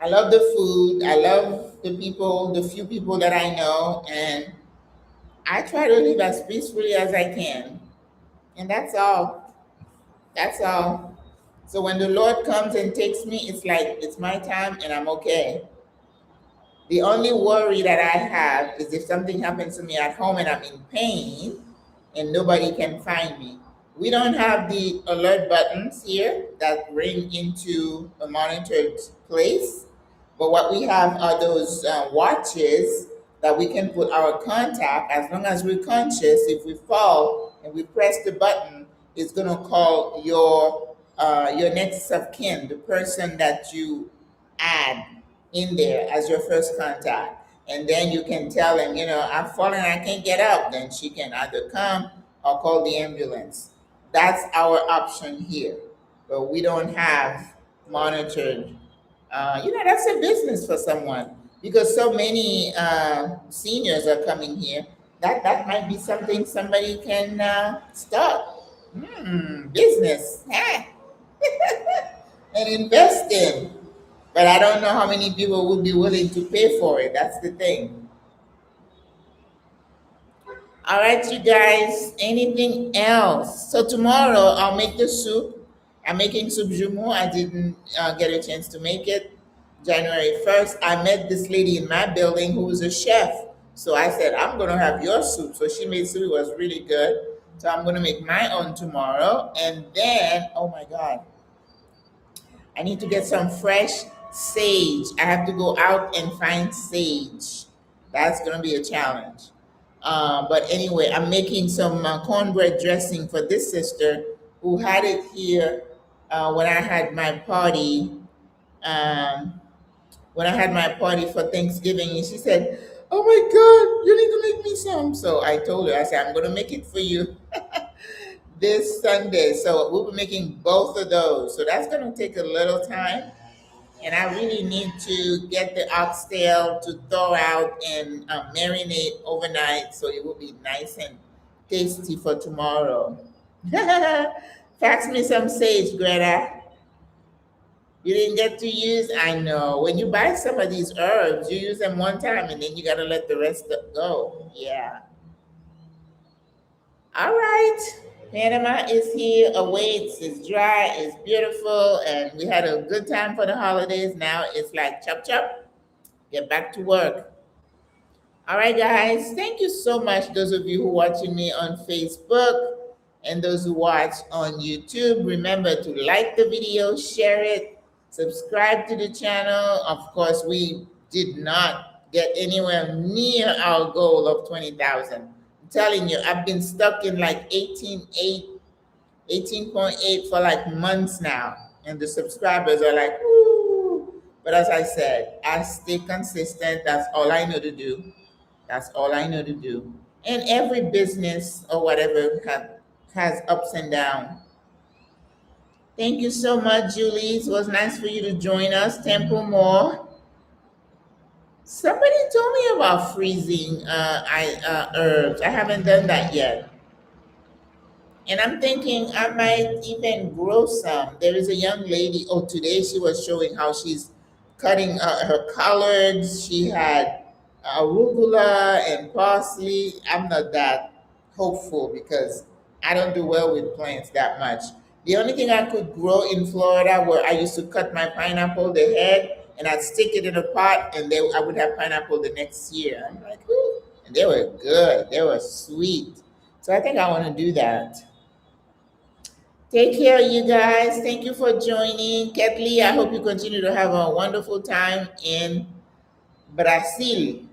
I love the food. I love the people, the few people that I know. And I try to live as peacefully as I can. And that's all. That's all. So when the Lord comes and takes me, it's like it's my time and I'm okay. The only worry that I have is if something happens to me at home and I'm in pain and nobody can find me. We don't have the alert buttons here that ring into a monitored place, but what we have are those watches that we can put our contact. As long as we're conscious, if we fall and we press the button, it's going to call your next of kin, the person that you add in there as your first contact. And then you can tell them, I've fallen, I can't get up. Then she can either come or call the ambulance. That's our option here. But we don't have monitored. That's a business for someone because so many seniors are coming here. That might be something somebody can start. Business. And invest in. But I don't know how many people will be willing to pay for it. That's the thing. All right, you guys. Anything else? So tomorrow I'll make the soup. I'm making soup jumeau. I didn't get a chance to make it. January 1st, I met this lady in my building who was a chef. So I said, I'm going to have your soup. So she made soup. It was really good. So I'm going to make my own tomorrow. And then, oh my God, I need to get some fresh sage. I have to go out and find sage. That's going to be a challenge. But anyway, I'm making some cornbread dressing for this sister who had it here when I had my party. Um, when I had my party for Thanksgiving, and she said, "Oh my God, you need to make me some." So I told her, I said, "I'm going to make it for you this Sunday." So we'll be making both of those. So that's going to take a little time. And I really need to get the oxtail to thaw out and marinate overnight so it will be nice and tasty for tomorrow. Fax me some sage, Greta. You didn't get to use, I know. When you buy some of these herbs, you use them one time and then you got to let the rest go. Yeah. All right. Panama is here, awaits, it's dry, it's beautiful, and we had a good time for the holidays. Now it's like chop chop, get back to work. All right, guys. Thank you so much, those of you who are watching me on Facebook and those who watch on YouTube. Remember to like the video, share it, subscribe to the channel. Of course, we did not get anywhere near our goal of 20,000. I'm telling you, I've been stuck in like 18.8 for like months now. And the subscribers are like, woo. But as I said, I stay consistent. That's all I know to do. That's all I know to do. And every business or whatever has ups and downs. Thank you so much, Julie. It was nice for you to join us. Temple more. Somebody told me about freezing herbs. I haven't done that yet. And I'm thinking I might even grow some. There is a young lady. Oh, today she was showing how she's cutting her collards. She had arugula and parsley. I'm not that hopeful because I don't do well with plants that much. The only thing I could grow in Florida where I used to cut my pineapple, the head, and I'd stick it in a pot, and I would have pineapple the next year. I'm like, ooh. And they were good. They were sweet. So I think I want to do that. Take care, you guys. Thank you for joining. Kathleen, I hope you continue to have a wonderful time in Brazil.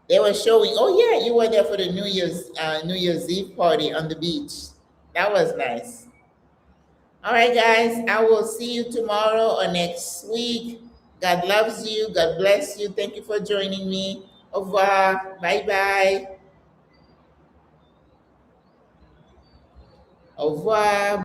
They were showing, oh yeah, you were there for the New Year's Eve party on the beach. That was nice. All right, guys, I will see you tomorrow or next week. God loves you. God bless you. Thank you for joining me. Au revoir. Bye bye. Au revoir.